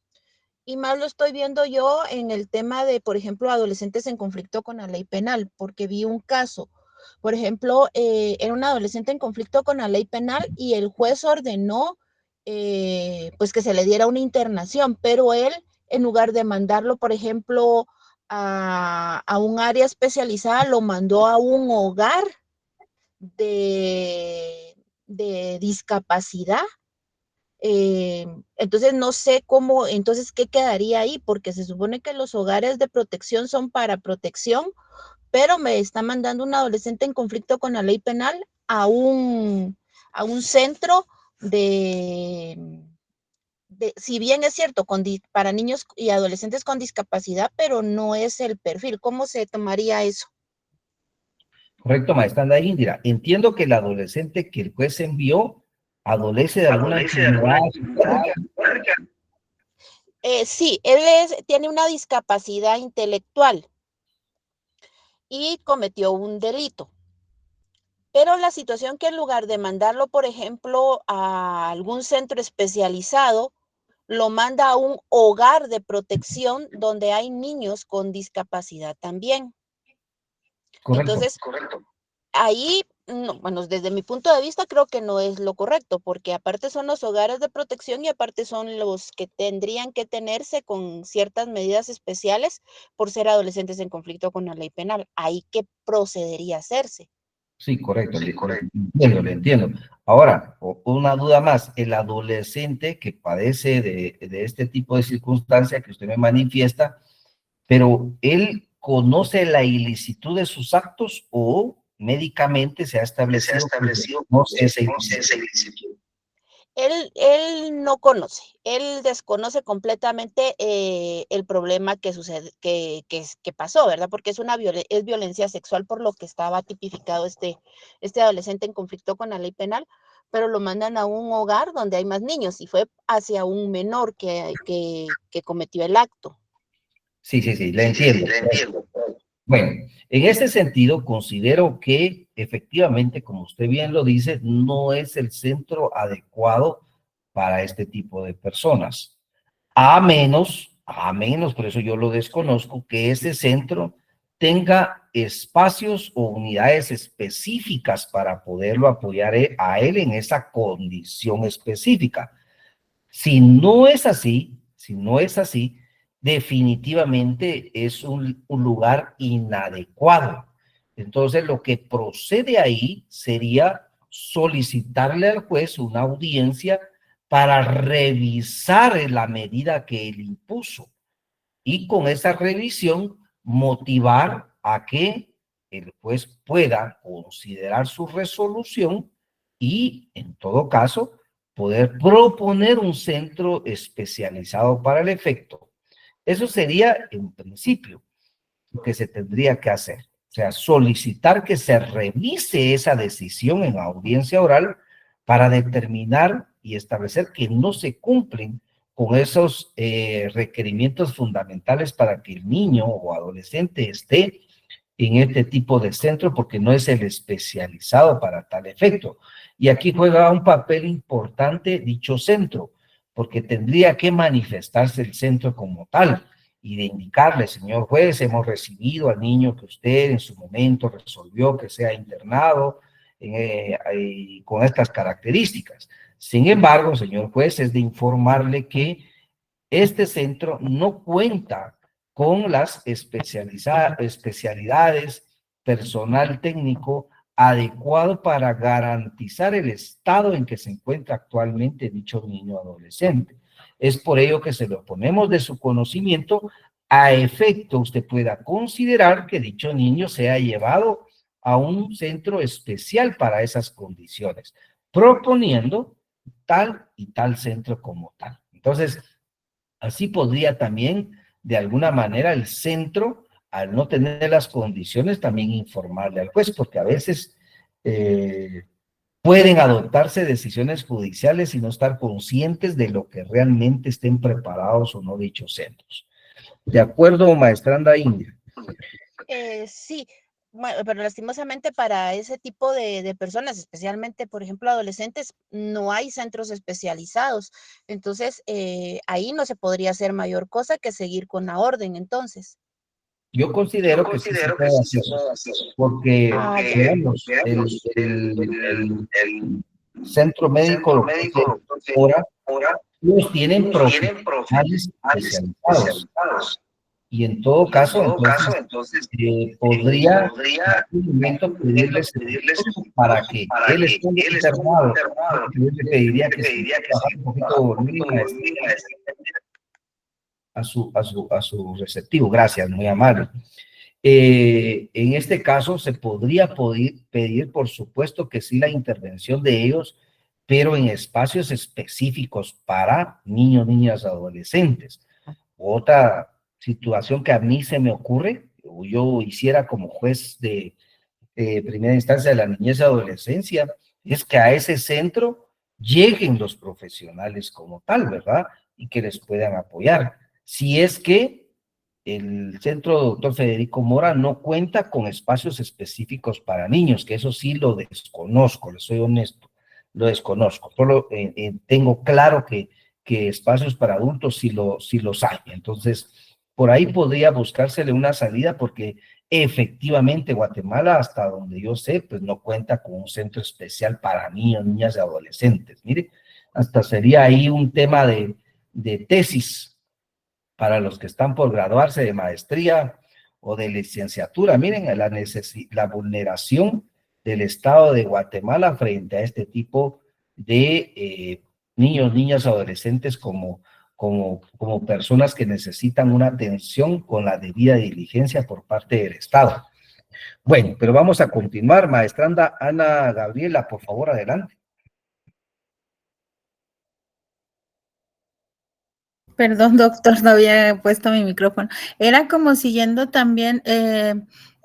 Y más lo estoy viendo yo en el tema de, por ejemplo, adolescentes en conflicto con la ley penal, porque vi un caso. Por ejemplo, era un adolescente en conflicto con la ley penal y el juez ordenó pues que se le diera una internación, pero él, en lugar de mandarlo, por ejemplo, a un área especializada, lo mandó a un hogar de discapacidad. Entonces no sé cómo, entonces qué quedaría ahí, porque se supone que los hogares de protección son para protección, pero me está mandando un adolescente en conflicto con la ley penal a un centro si bien es cierto, para niños y adolescentes con discapacidad, pero no es el perfil. ¿Cómo se tomaría eso? Correcto, maestranda Indira. Entiendo que el adolescente que el juez envió adolece de alguna enfermedad. Sí, él tiene una discapacidad intelectual y cometió un delito. Pero la situación que en lugar de mandarlo, por ejemplo, a algún centro especializado, lo manda a un hogar de protección donde hay niños con discapacidad también. Correcto. Entonces, ahí, no, bueno, desde mi punto de vista creo que no es lo correcto, porque aparte son los hogares de protección y aparte son los que tendrían que tenerse con ciertas medidas especiales por ser adolescentes en conflicto con la ley penal. Ahí, ¿qué procedería a hacerse? Sí, correcto, le entiendo. Ahora, una duda más, el adolescente que padece de este tipo de circunstancia que usted me manifiesta, pero él conoce la ilicitud de sus actos o médicamente se ha establecido que no sé esa ilicitud. Él no conoce, él desconoce completamente, el problema que sucede que pasó, ¿verdad? Porque es violencia sexual, por lo que estaba tipificado este adolescente en conflicto con la ley penal, pero lo mandan a un hogar donde hay más niños, y fue hacia un menor que cometió el acto. Sí, le entiendo. Bueno, en ese sentido, considero que efectivamente, como usted bien lo dice, no es el centro adecuado para este tipo de personas. A menos, por eso yo lo desconozco, que ese centro tenga espacios o unidades específicas para poderlo apoyar a él en esa condición específica. Si no es así, definitivamente es un lugar inadecuado. Entonces, lo que procede ahí sería solicitarle al juez una audiencia para revisar la medida que él impuso y con esa revisión motivar a que el juez pueda considerar su resolución y, en todo caso, poder proponer un centro especializado para el efecto. Eso sería, en principio, lo que se tendría que hacer. O sea, solicitar que se revise esa decisión en audiencia oral para determinar y establecer que no se cumplen con esos requerimientos fundamentales para que el niño o adolescente esté en este tipo de centro porque no es el especializado para tal efecto. Y aquí juega un papel importante dicho centro, porque tendría que manifestarse el centro como tal y de indicarle, señor juez, hemos recibido al niño que usted en su momento resolvió que sea internado con estas características. Sin embargo, señor juez, es de informarle que este centro no cuenta con las especialidades, personal técnico adecuado para garantizar el estado en que se encuentra actualmente dicho niño adolescente. Es por ello que se lo ponemos de su conocimiento a efecto usted pueda considerar que dicho niño sea llevado a un centro especial para esas condiciones, proponiendo tal y tal centro como tal. Entonces, así podría también, de alguna manera, el centro, al no tener las condiciones, también informarle al juez, porque a veces pueden adoptarse decisiones judiciales y no estar conscientes de lo que realmente estén preparados o no dichos centros. ¿De acuerdo, maestranda India? Sí, pero lastimosamente para ese tipo de personas, especialmente, por ejemplo, adolescentes, no hay centros especializados. Entonces, ahí no se podría hacer mayor cosa que seguir con la orden, entonces. Yo considero que sí se puede hacer, porque, Ya. digamos, el centro médico lo que hace ahora, ellos tienen profesionales especializados. Y en todo caso, entonces, podría en algún momento pedirles para que él esté internado. Yo le pediría que se bajara un poquito de volumen a su receptivo. Gracias, muy amable. En este caso, se podría pedir, por supuesto que sí, la intervención de ellos, pero en espacios específicos para niños, niñas, adolescentes. Otra situación que a mí se me ocurre, o yo hiciera como juez de primera instancia de la niñez y adolescencia, es que a ese centro lleguen los profesionales como tal, ¿verdad? Y que les puedan apoyar. Si es que el centro Doctor Federico Mora no cuenta con espacios específicos para niños, que eso sí lo desconozco, les soy honesto, lo desconozco. Solo tengo claro que espacios para adultos sí los hay. Entonces, por ahí podría buscársele una salida porque efectivamente Guatemala, hasta donde yo sé, pues no cuenta con un centro especial para niños, niñas y adolescentes. Mire, hasta sería ahí un tema de tesis para los que están por graduarse de maestría o de licenciatura. Miren la vulneración del Estado de Guatemala frente a este tipo de niños, niñas, adolescentes como personas que necesitan una atención con la debida diligencia por parte del Estado. Bueno, pero vamos a continuar. Maestranda Ana Gabriela, por favor, adelante. Perdón, doctor, no había puesto mi micrófono. Era como siguiendo también,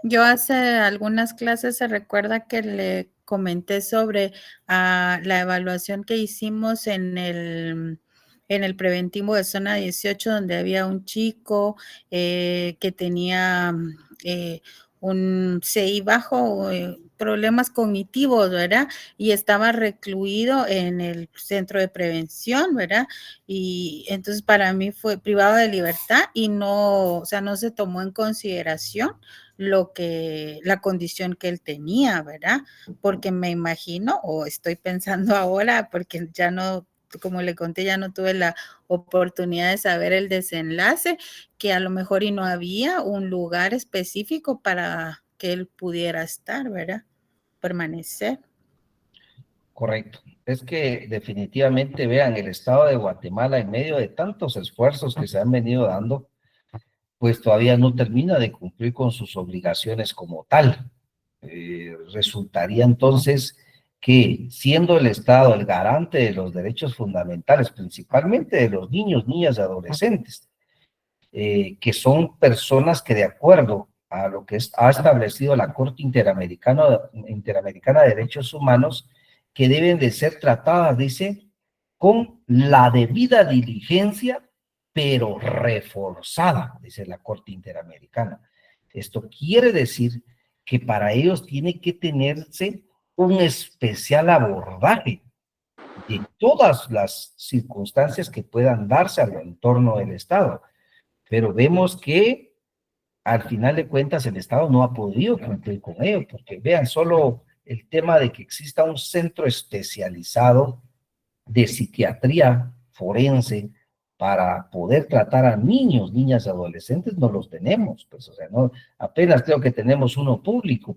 yo hace algunas clases se recuerda que le comenté sobre la evaluación que hicimos en el preventivo de zona 18, donde había un chico que tenía un CI bajo, problemas cognitivos, ¿verdad? Y estaba recluido en el centro de prevención, ¿verdad? Y entonces para mí fue privado de libertad y no, o sea, no se tomó en consideración la condición que él tenía, ¿verdad? Porque me imagino, o estoy pensando ahora, porque ya no, como le conté, ya no tuve la oportunidad de saber el desenlace, que a lo mejor y no había un lugar específico para que él pudiera estar, ¿verdad? Permanecer. Correcto. Es que definitivamente, vean, el Estado de Guatemala, en medio de tantos esfuerzos que se han venido dando, pues todavía no termina de cumplir con sus obligaciones como tal. Resultaría entonces que, siendo el Estado el garante de los derechos fundamentales, principalmente de los niños, niñas y adolescentes, que son personas que, de acuerdo a lo que ha establecido la Corte Interamericana de Derechos Humanos, que deben de ser tratadas, dice, con la debida diligencia, pero reforzada, dice la Corte Interamericana. Esto quiere decir que para ellos tiene que tenerse un especial abordaje de todas las circunstancias que puedan darse al entorno del Estado. Pero vemos que al final de cuentas el Estado no ha podido cumplir con ello, porque vean, solo el tema de que exista un centro especializado de psiquiatría forense para poder tratar a niños, niñas y adolescentes, no los tenemos, pues, o sea, no, apenas creo que tenemos uno público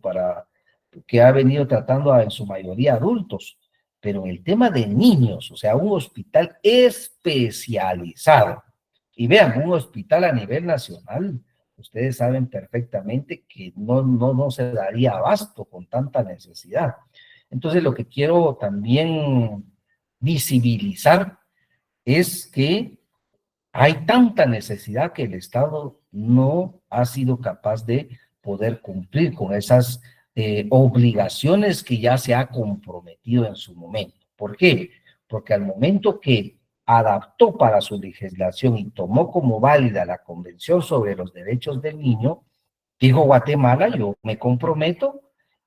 que ha venido tratando en su mayoría adultos, pero en el tema de niños, o sea, un hospital especializado, y vean, un hospital a nivel nacional, ustedes saben perfectamente que no se daría abasto con tanta necesidad. Entonces, lo que quiero también visibilizar es que hay tanta necesidad que el Estado no ha sido capaz de poder cumplir con esas obligaciones que ya se ha comprometido en su momento. ¿Por qué? Porque al momento que adaptó para su legislación y tomó como válida la Convención sobre los Derechos del Niño, dijo Guatemala, yo me comprometo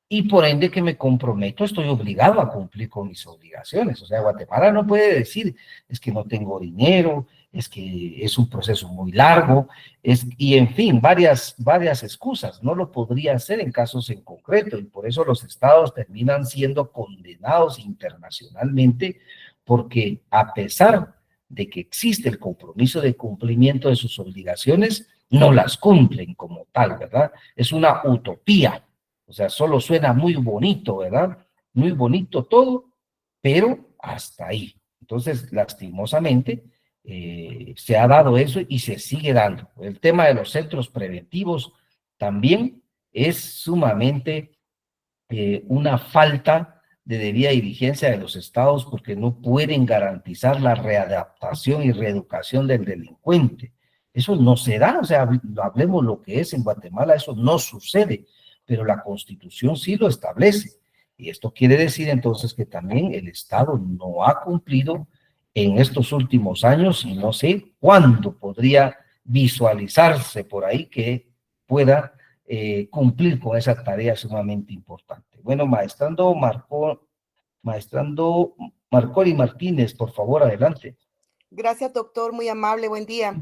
y por ende que me comprometo estoy obligado a cumplir con mis obligaciones. O sea, Guatemala no puede decir, es que no tengo dinero, es que es un proceso muy largo, y en fin, varias excusas. No lo podría hacer en casos en concreto y por eso los estados terminan siendo condenados internacionalmente porque a pesar de que existe el compromiso de cumplimiento de sus obligaciones, no las cumplen como tal, ¿verdad? Es una utopía, o sea, solo suena muy bonito, ¿verdad? Muy bonito todo, pero hasta ahí. Entonces, lastimosamente, se ha dado eso y se sigue dando. El tema de los centros preventivos también es sumamente una falta de debida diligencia de los estados porque no pueden garantizar la readaptación y reeducación del delincuente. Eso no se da, o sea, hablemos lo que es en Guatemala, eso no sucede, pero la Constitución sí lo establece. Y esto quiere decir entonces que también el Estado no ha cumplido en estos últimos años y no sé cuándo podría visualizarse por ahí que pueda cumplir con esa tarea sumamente importante. Bueno, maestrando Marcoli Martínez, por favor, adelante. Gracias, doctor, muy amable, buen día.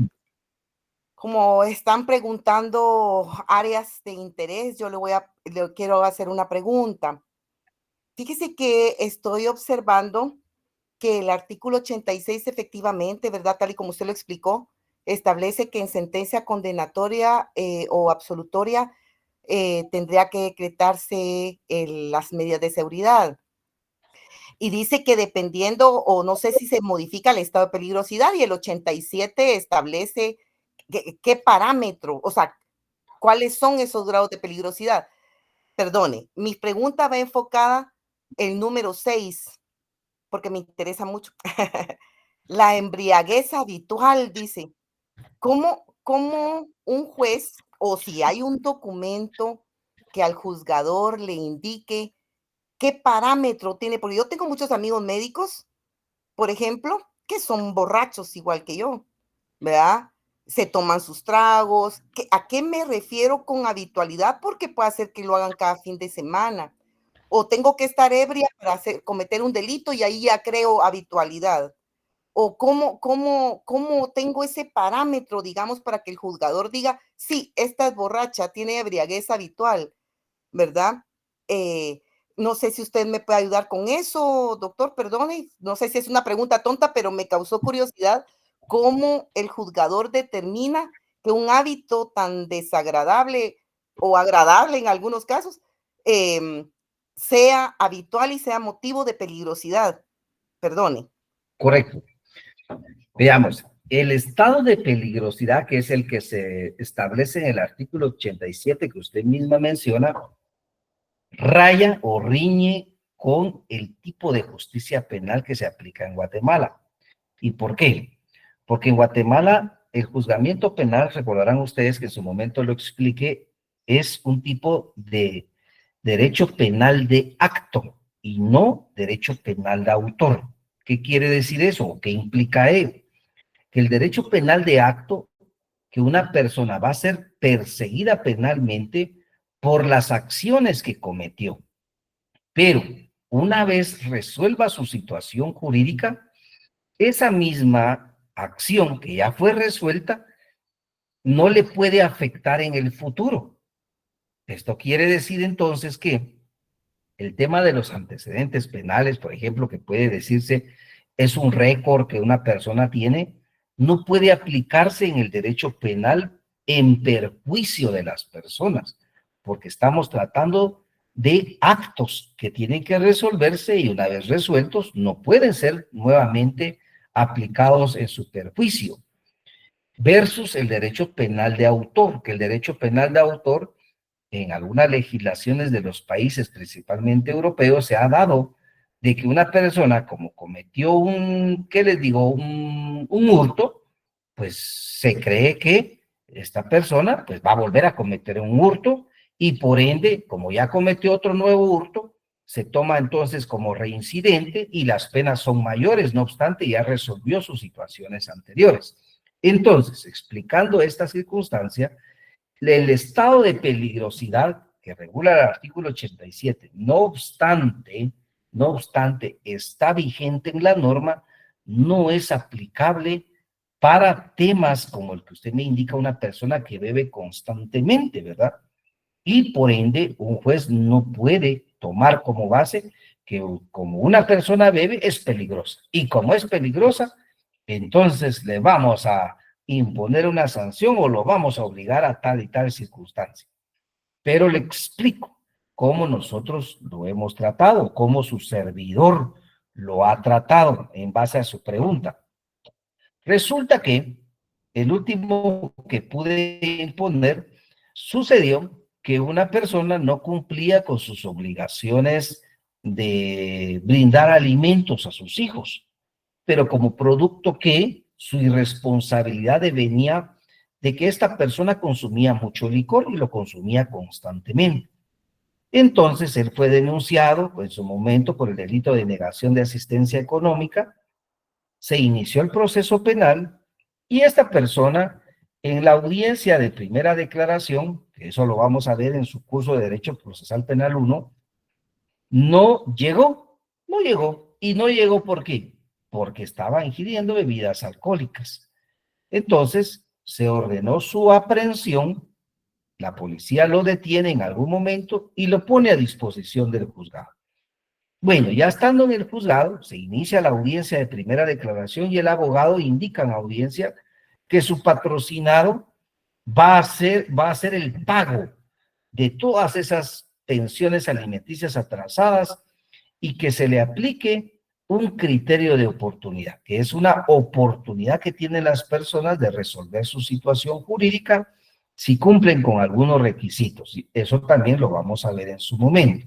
Como están preguntando áreas de interés, yo le quiero hacer una pregunta. Fíjese que estoy observando que el artículo 86 efectivamente, ¿verdad? Tal y como usted lo explicó, establece que en sentencia condenatoria o absolutoria tendría que decretarse las medidas de seguridad. Y dice que dependiendo, o no sé si se modifica el estado de peligrosidad, y el 87 establece qué parámetro, o sea, cuáles son esos grados de peligrosidad. Perdone, mi pregunta va enfocada el número 6, porque me interesa mucho. La embriaguez habitual, dice. ¿Cómo un juez, o si hay un documento que al juzgador le indique qué parámetro tiene? Porque yo tengo muchos amigos médicos, por ejemplo, que son borrachos igual que yo, ¿verdad? Se toman sus tragos. ¿A qué me refiero con habitualidad? Porque puede ser que lo hagan cada fin de semana. O tengo que estar ebria para cometer un delito y ahí ya creo habitualidad. O cómo tengo ese parámetro, digamos, para que el juzgador diga, sí, esta es borracha, tiene embriaguez habitual, ¿verdad? No sé si usted me puede ayudar con eso, doctor, perdone. No sé si es una pregunta tonta, pero me causó curiosidad cómo el juzgador determina que un hábito tan desagradable o agradable en algunos casos sea habitual y sea motivo de peligrosidad. Perdone. Correcto. Veamos, el estado de peligrosidad, que es el que se establece en el artículo 87 que usted misma menciona, raya o riñe con el tipo de justicia penal que se aplica en Guatemala. ¿Y por qué? Porque en Guatemala el juzgamiento penal, recordarán ustedes que en su momento lo expliqué, es un tipo de derecho penal de acto y no derecho penal de autor. ¿Qué quiere decir eso? ¿Qué implica ello? Que el derecho penal de acto, que una persona va a ser perseguida penalmente por las acciones que cometió. Pero una vez resuelva su situación jurídica, esa misma acción que ya fue resuelta no le puede afectar en el futuro. Esto quiere decir entonces que el tema de los antecedentes penales, por ejemplo, que puede decirse es un récord que una persona tiene, no puede aplicarse en el derecho penal en perjuicio de las personas, porque estamos tratando de actos que tienen que resolverse y una vez resueltos no pueden ser nuevamente aplicados en su perjuicio, versus el derecho penal de autor, que el derecho penal de autor en algunas legislaciones de los países, principalmente europeos, se ha dado de que una persona como cometió ¿qué les digo? Un hurto, pues se cree que esta persona pues va a volver a cometer un hurto y por ende, como ya cometió otro nuevo hurto, se toma entonces como reincidente y las penas son mayores, no obstante ya resolvió sus situaciones anteriores. Entonces, explicando esta circunstancia, el estado de peligrosidad que regula el artículo 87, no obstante, está vigente en la norma, no es aplicable para temas como el que usted me indica, una persona que bebe constantemente, ¿verdad? Y por ende, un juez no puede tomar como base que como una persona bebe es peligrosa. Y como es peligrosa, entonces le vamos a imponer una sanción o lo vamos a obligar a tal y tal circunstancia. Pero le explico cómo nosotros lo hemos tratado, cómo su servidor lo ha tratado en base a su pregunta. Resulta que el último que pude imponer sucedió que una persona no cumplía con sus obligaciones de brindar alimentos a sus hijos, pero como producto que su irresponsabilidad venía de que esta persona consumía mucho licor y lo consumía constantemente. Entonces él fue denunciado en su momento por el delito de negación de asistencia económica, se inició el proceso penal y esta persona En la audiencia de primera declaración, que eso lo vamos a ver en su curso de Derecho Procesal Penal 1, no llegó. ¿Y no llegó por qué? Porque estaba ingiriendo bebidas alcohólicas. Entonces, se ordenó su aprehensión, la policía lo detiene en algún momento y lo pone a disposición del juzgado. Bueno, ya estando en el juzgado, se inicia la audiencia de primera declaración y el abogado indica en la audiencia que su patrocinado va a hacer el pago de todas esas pensiones alimenticias atrasadas y que se le aplique un criterio de oportunidad, que es una oportunidad que tienen las personas de resolver su situación jurídica si cumplen con algunos requisitos. Y eso también lo vamos a ver en su momento.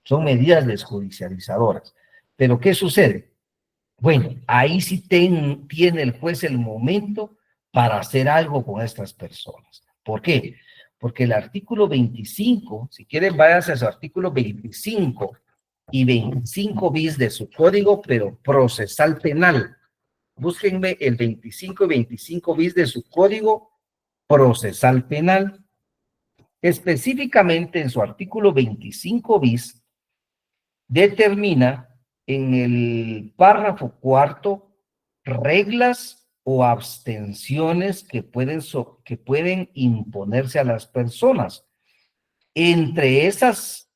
Son medidas desjudicializadoras. Pero ¿qué sucede? Bueno, ahí sí tiene el juez el momento para hacer algo con estas personas. ¿Por qué? Porque el artículo 25, si quieren váyanse a su artículo 25 y 25 bis de su código, pero procesal penal. Búsquenme el 25 y 25 bis de su código procesal penal. Específicamente en su artículo 25 bis, determina en el párrafo cuarto reglas o abstenciones que pueden imponerse a las personas. Entre esas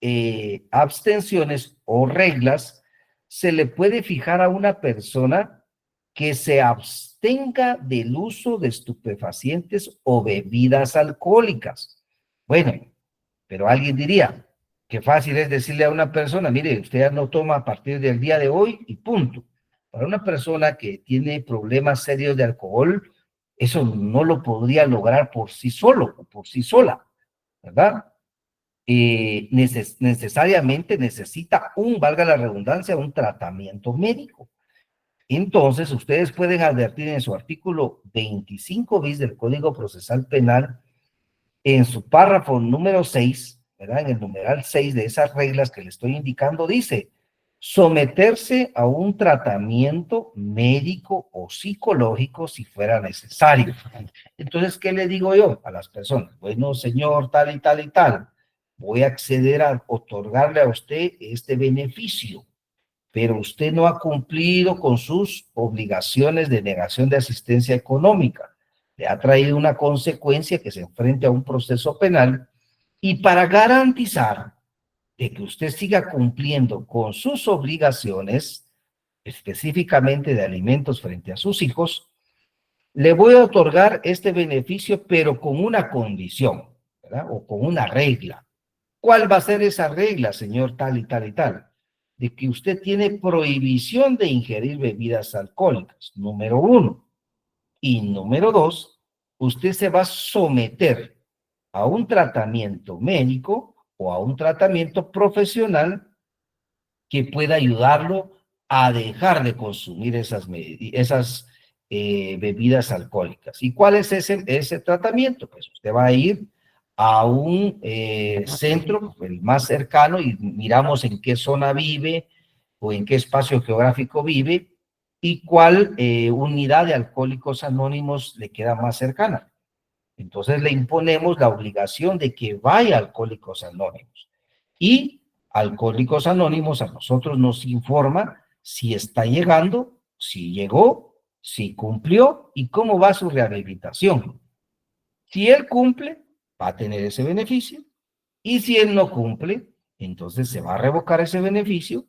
abstenciones o reglas, se le puede fijar a una persona que se abstenga del uso de estupefacientes o bebidas alcohólicas. Bueno, pero alguien diría, qué fácil es decirle a una persona, mire, usted ya no toma a partir del día de hoy y punto. Para una persona que tiene problemas serios de alcohol, eso no lo podría lograr por sí solo o por sí sola, ¿verdad? Necesariamente necesita valga la redundancia, un tratamiento médico. Entonces, ustedes pueden advertir en su artículo 25 bis del Código Procesal Penal, en su párrafo número 6, ¿verdad? En el numeral 6 de esas reglas que le estoy indicando, dice, someterse a un tratamiento médico o psicológico si fuera necesario. Entonces, ¿qué le digo yo a las personas? Bueno, señor, tal y tal y tal, voy a acceder a otorgarle a usted este beneficio, pero usted no ha cumplido con sus obligaciones de negación de asistencia económica. Le ha traído una consecuencia que se enfrente a un proceso penal, y para garantizar de que usted siga cumpliendo con sus obligaciones, específicamente de alimentos frente a sus hijos, le voy a otorgar este beneficio, pero con una condición, ¿verdad? O con una regla. ¿Cuál va a ser esa regla, señor tal y tal y tal? De que usted tiene prohibición de ingerir bebidas alcohólicas, número 1. Y número 2, usted se va a someter a un tratamiento médico o a un tratamiento profesional que pueda ayudarlo a dejar de consumir esas bebidas alcohólicas. ¿Y cuál es ese tratamiento? Pues usted va a ir a un centro, el más cercano, y miramos en qué zona vive o en qué espacio geográfico vive y cuál unidad de Alcohólicos Anónimos le queda más cercana. Entonces le imponemos la obligación de que vaya a Alcohólicos Anónimos. Y Alcohólicos Anónimos a nosotros nos informa si está llegando, si llegó, si cumplió y cómo va su rehabilitación. Si él cumple, va a tener ese beneficio. Y si él no cumple, entonces se va a revocar ese beneficio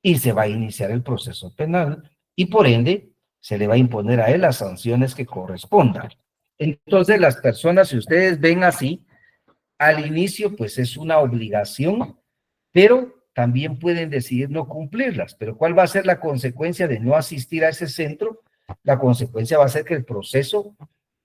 y se va a iniciar el proceso penal y por ende se le va a imponer a él las sanciones que correspondan. Entonces las personas, si ustedes ven así, al inicio pues es una obligación, pero también pueden decidir no cumplirlas. Pero ¿cuál va a ser la consecuencia de no asistir a ese centro? La consecuencia va a ser que el proceso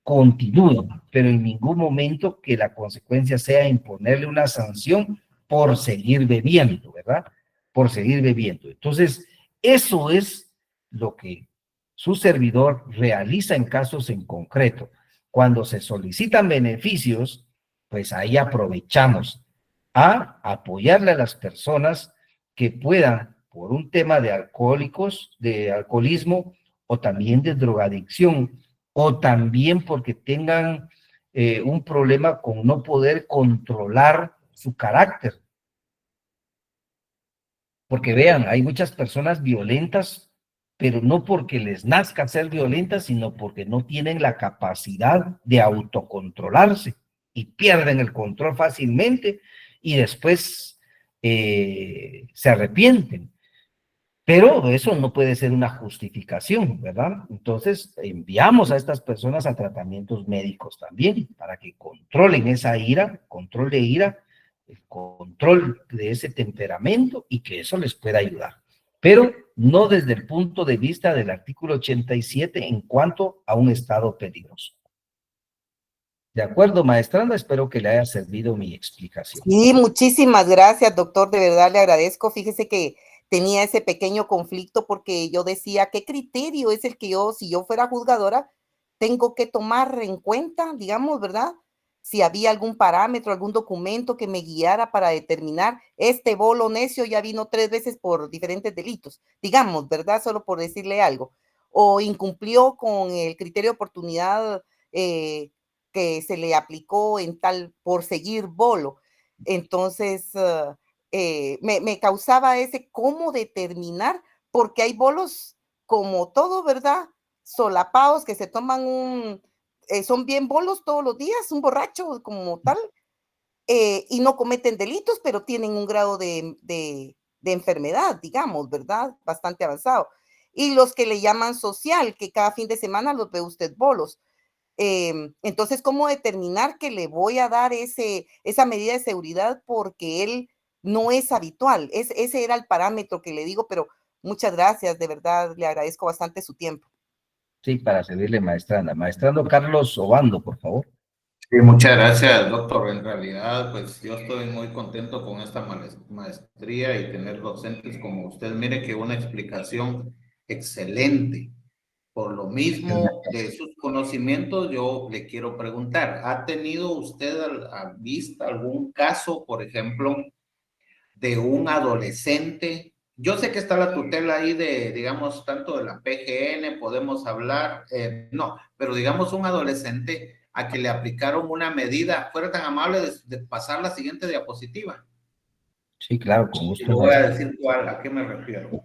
continúe, pero en ningún momento que la consecuencia sea imponerle una sanción por seguir bebiendo, ¿verdad? Por seguir bebiendo. Entonces, eso es lo que su servidor realiza en casos en concreto. Cuando se solicitan beneficios, pues ahí aprovechamos a apoyarle a las personas que puedan, por un tema de alcohólicos, de alcoholismo o también de drogadicción, o también porque tengan un problema con no poder controlar su carácter. Porque vean, hay muchas personas violentas, pero no porque les nazca ser violentas, sino porque no tienen la capacidad de autocontrolarse y pierden el control fácilmente y después se arrepienten. Pero eso no puede ser una justificación, ¿verdad? Entonces, enviamos a estas personas a tratamientos médicos también, para que controlen esa ira, control de ira, el control de ese temperamento y que eso les pueda ayudar. Pero no desde el punto de vista del artículo 87 en cuanto a un estado peligroso. De acuerdo, maestranda, espero que le haya servido mi explicación. Sí, muchísimas gracias, doctor, de verdad le agradezco. Fíjese que tenía ese pequeño conflicto porque yo decía, ¿qué criterio es el que yo, si yo fuera juzgadora, tengo que tomar en cuenta, digamos, ¿verdad? Si había algún parámetro, algún documento que me guiara para determinar, este bolo necio ya vino 3 veces por diferentes delitos, digamos, ¿verdad? Solo por decirle algo. O incumplió con el criterio de oportunidad que se le aplicó en tal, por seguir bolo. Entonces, me causaba ese cómo determinar, porque hay bolos como todo, ¿verdad? Solapados que se toman son bien bolos todos los días, un borracho como tal, y no cometen delitos, pero tienen un grado de enfermedad, digamos, ¿verdad? Bastante avanzado. Y los que le llaman social, que cada fin de semana los ve usted bolos. Entonces, ¿cómo determinar que le voy a dar esa medida de seguridad porque él no es habitual? Ese era el parámetro que le digo, pero muchas gracias, de verdad, le agradezco bastante su tiempo. Sí, para servirle, maestranda. Maestrando Carlos Obando, por favor. Sí, muchas gracias, doctor. En realidad, pues yo estoy muy contento con esta maestría y tener docentes como usted. Mire que una explicación excelente. Por lo mismo de sus conocimientos, yo le quiero preguntar, ¿ha tenido usted a vista algún caso, por ejemplo, de un adolescente? Yo sé que está la tutela ahí de, digamos, tanto de la PGN, podemos hablar, no, pero digamos un adolescente a que le aplicaron una medida, fuera tan amable de pasar la siguiente diapositiva. Sí, claro, con Y gusto. le voy a decir a qué me refiero.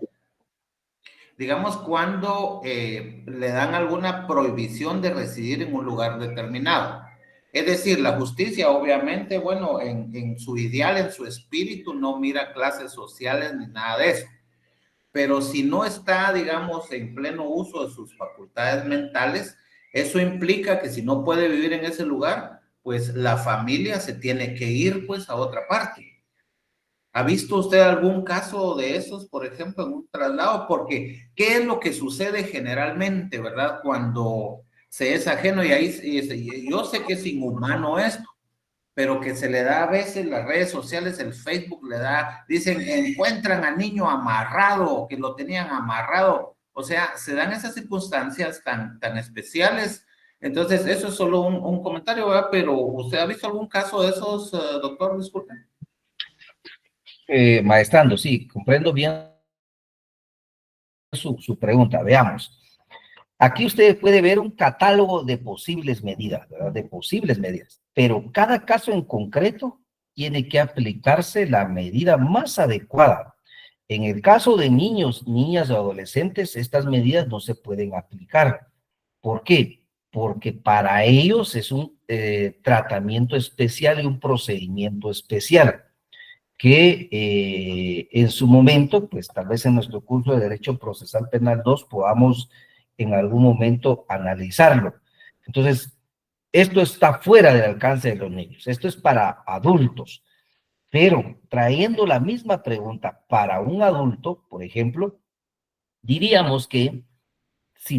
Digamos, cuando le dan alguna prohibición de residir en un lugar determinado. Es decir, la justicia, obviamente, bueno, en su ideal, en su espíritu, no mira clases sociales ni nada de eso. Pero si no está, digamos, en pleno uso de sus facultades mentales, eso implica que si no puede vivir en ese lugar, pues la familia se tiene que ir, pues, a otra parte. ¿Ha visto usted algún caso de esos, por ejemplo, en un traslado? Porque, ¿qué es lo que sucede generalmente, verdad? Cuando se es ajeno y ahí, yo sé que es inhumano esto, pero que se le da a veces las redes sociales, el Facebook le da, dicen, encuentran al niño amarrado, que lo tenían amarrado. O sea, se dan esas circunstancias tan especiales. Entonces, eso es solo un comentario, ¿verdad? Pero, ¿usted ha visto algún caso de esos, doctor? Disculpe. Maestrando, sí, comprendo bien su pregunta. Veamos. Aquí usted puede ver un catálogo de posibles medidas, ¿verdad? De posibles medidas, pero cada caso en concreto tiene que aplicarse la medida más adecuada. En el caso de niños, niñas o adolescentes, estas medidas no se pueden aplicar. ¿Por qué? Porque para ellos es un tratamiento especial y un procedimiento especial que en su momento, pues tal vez en nuestro curso de Derecho Procesal Penal 2 podamos en algún momento analizarlo. Entonces, esto está fuera del alcance de los niños, esto es para adultos, pero trayendo la misma pregunta para un adulto, por ejemplo, diríamos que si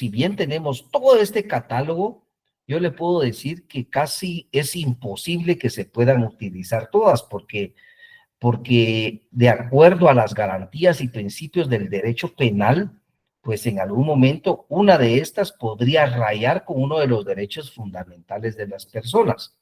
bien tenemos todo este catálogo, yo le puedo decir que casi es imposible que se puedan utilizar todas, porque de acuerdo a las garantías y principios del derecho penal, pues en algún momento una de estas podría rayar con uno de los derechos fundamentales de las personas.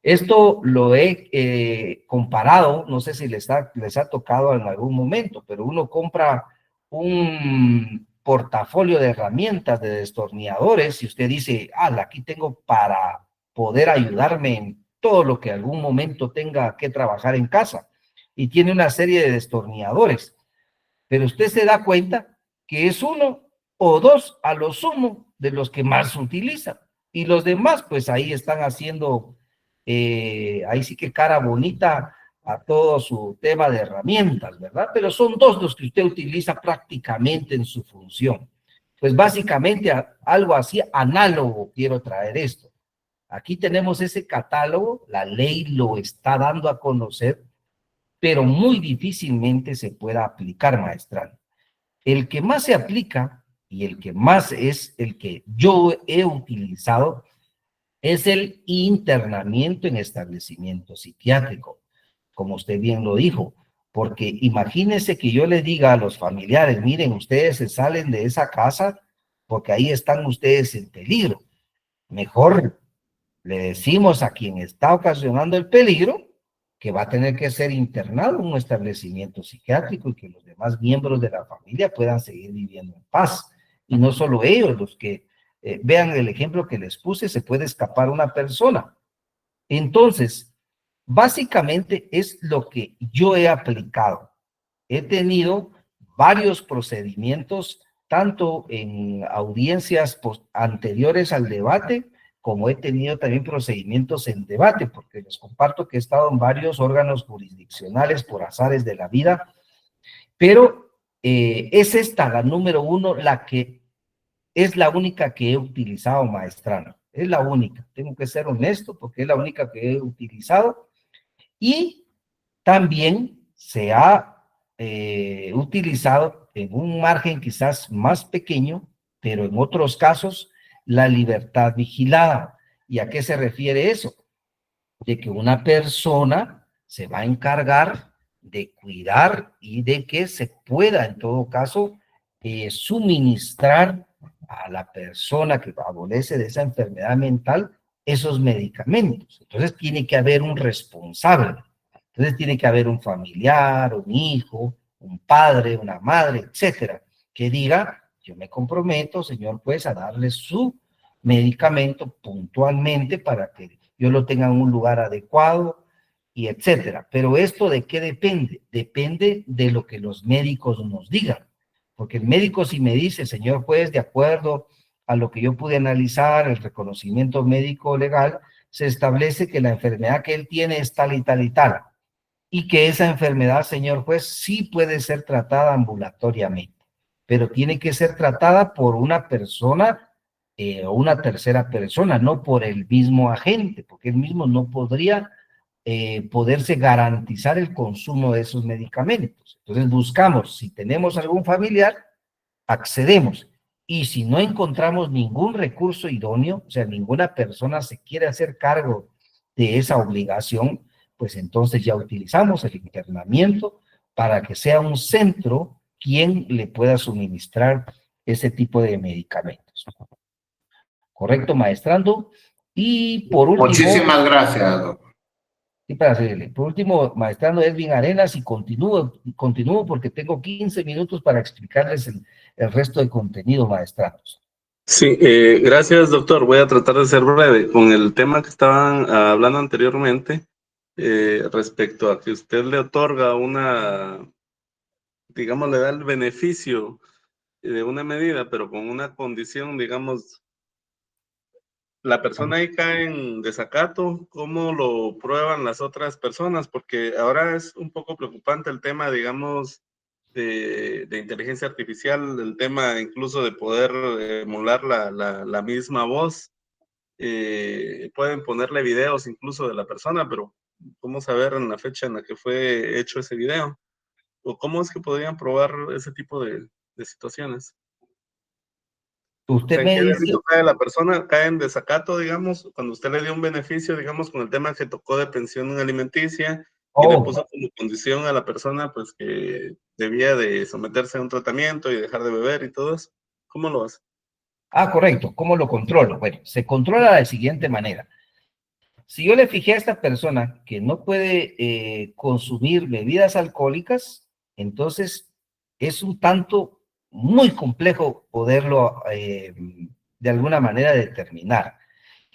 Esto lo he comparado, no sé si les ha tocado en algún momento, pero uno compra un portafolio de herramientas, de destornilladores, y usted dice, aquí tengo para poder ayudarme en todo lo que algún momento tenga que trabajar en casa. Y tiene una serie de destornilladores. Pero usted se da cuenta que es uno o dos a lo sumo de los que más utiliza. Y los demás, pues ahí están haciendo, ahí sí que cara bonita a todo su tema de herramientas, ¿verdad? Pero son dos los que usted utiliza prácticamente en su función. Pues básicamente algo así análogo quiero traer esto. Aquí tenemos ese catálogo, la ley lo está dando a conocer, pero muy difícilmente se pueda aplicar, maestrando. El que más se aplica y el que más es el que yo he utilizado es el internamiento en establecimiento psiquiátrico, como usted bien lo dijo, porque imagínese que yo le diga a los familiares, miren, ustedes se salen de esa casa porque ahí están ustedes en peligro. Mejor le decimos a quien está ocasionando el peligro que va a tener que ser internado en un establecimiento psiquiátrico y que los demás miembros de la familia puedan seguir viviendo en paz. Y no solo ellos, los que vean el ejemplo que les puse, se puede escapar una persona. Entonces, básicamente es lo que yo he aplicado. He tenido varios procedimientos, tanto en audiencias anteriores al debate, como he tenido también procedimientos en debate, porque les comparto que he estado en varios órganos jurisdiccionales por azares de la vida, pero es esta la número uno, la que es la única que he utilizado, maestrano. Es la única, tengo que ser honesto, porque es la única que he utilizado, y también se ha utilizado en un margen quizás más pequeño, pero en otros casos, la libertad vigilada. ¿Y a qué se refiere eso? De que una persona se va a encargar de cuidar y de que se pueda, en todo caso, suministrar a la persona que adolece de esa enfermedad mental esos medicamentos. Entonces tiene que haber un responsable. Entonces tiene que haber un familiar, un hijo, un padre, una madre, etcétera, que diga, yo me comprometo, señor juez, a darle su medicamento puntualmente para que yo lo tenga en un lugar adecuado y etcétera. Pero esto ¿de qué depende? Depende de lo que los médicos nos digan. Porque el médico si me dice, señor juez, de acuerdo a lo que yo pude analizar, el reconocimiento médico legal, se establece que la enfermedad que él tiene es tal y tal y tal. Y que esa enfermedad, señor juez, sí puede ser tratada ambulatoriamente, pero tiene que ser tratada por una persona o una tercera persona, no por el mismo agente, porque él mismo no podría poderse garantizar el consumo de esos medicamentos. Entonces buscamos, si tenemos algún familiar, accedemos. Y si no encontramos ningún recurso idóneo, o sea, ninguna persona se quiere hacer cargo de esa obligación, pues entonces ya utilizamos el internamiento para que sea un centro quien le pueda suministrar ese tipo de medicamentos. ¿Correcto, maestrando? Y por último... Muchísimas gracias, doctor. Y para seguirle, por último, maestrando Edwin Arenas, y continúo porque tengo 15 minutos para explicarles el resto del contenido, maestrados. Sí, gracias, doctor. Voy a tratar de ser breve. Con el tema que estaban hablando anteriormente, respecto a que usted le otorga una, digamos, le da el beneficio de una medida, pero con una condición, digamos, la persona ahí cae en desacato, ¿cómo lo prueban las otras personas? Porque ahora es un poco preocupante el tema, digamos, de inteligencia artificial, el tema incluso de poder emular la misma voz. Pueden ponerle videos incluso de la persona, pero ¿cómo saber en la fecha en la que fue hecho ese video? ¿O cómo es que podrían probar ese tipo de situaciones? Usted ¿En me qué dice... delito cae la persona? ¿Cae en desacato, digamos, cuando usted le dio un beneficio, digamos, con el tema que tocó de pensión alimenticia y le puso como condición a la persona, pues, que debía de someterse a un tratamiento y dejar de beber y todo eso? ¿Cómo lo hace? Ah, correcto. ¿Cómo lo controlo? Bueno, se controla de la siguiente manera. Si yo le fijé a esta persona que no puede consumir bebidas alcohólicas, entonces es un tanto muy complejo poderlo de alguna manera determinar.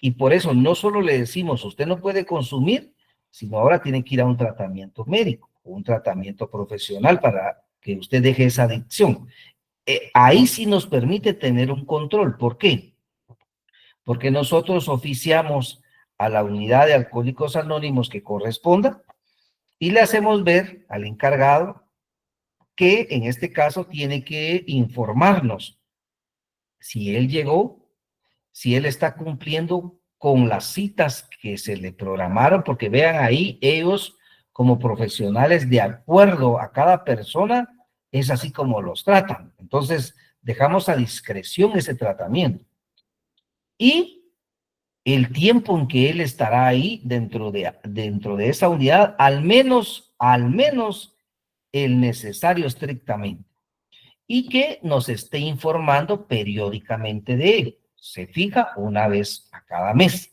Y por eso no solo le decimos, usted no puede consumir, sino ahora tiene que ir a un tratamiento médico, un tratamiento profesional para que usted deje esa adicción. Ahí sí nos permite tener un control. ¿Por qué? Porque nosotros oficiamos a la unidad de Alcohólicos Anónimos que corresponda y le hacemos ver al encargado que en este caso tiene que informarnos si él llegó, si él está cumpliendo con las citas que se le programaron, porque vean ahí, ellos como profesionales de acuerdo a cada persona, es así como los tratan. Entonces, dejamos a discreción ese tratamiento. Y el tiempo en que él estará ahí dentro de esa unidad, al menos el necesario estrictamente. Y que nos esté informando periódicamente de ello. Se fija una vez a cada mes.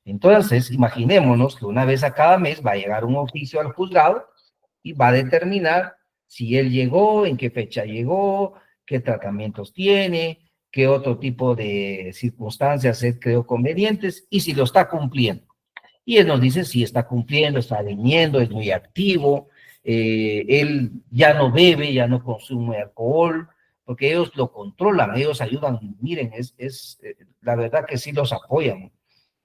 Entonces, imaginémonos que una vez a cada mes va a llegar un oficio al juzgado y va a determinar si él llegó, en qué fecha llegó, qué tratamientos tiene, qué otro tipo de circunstancias él creó convenientes y si lo está cumpliendo. Y él nos dice si está cumpliendo, está viniendo, es muy activo, él ya no bebe, ya no consume alcohol, porque ellos lo controlan, ellos ayudan. Miren, la verdad que sí los apoyan.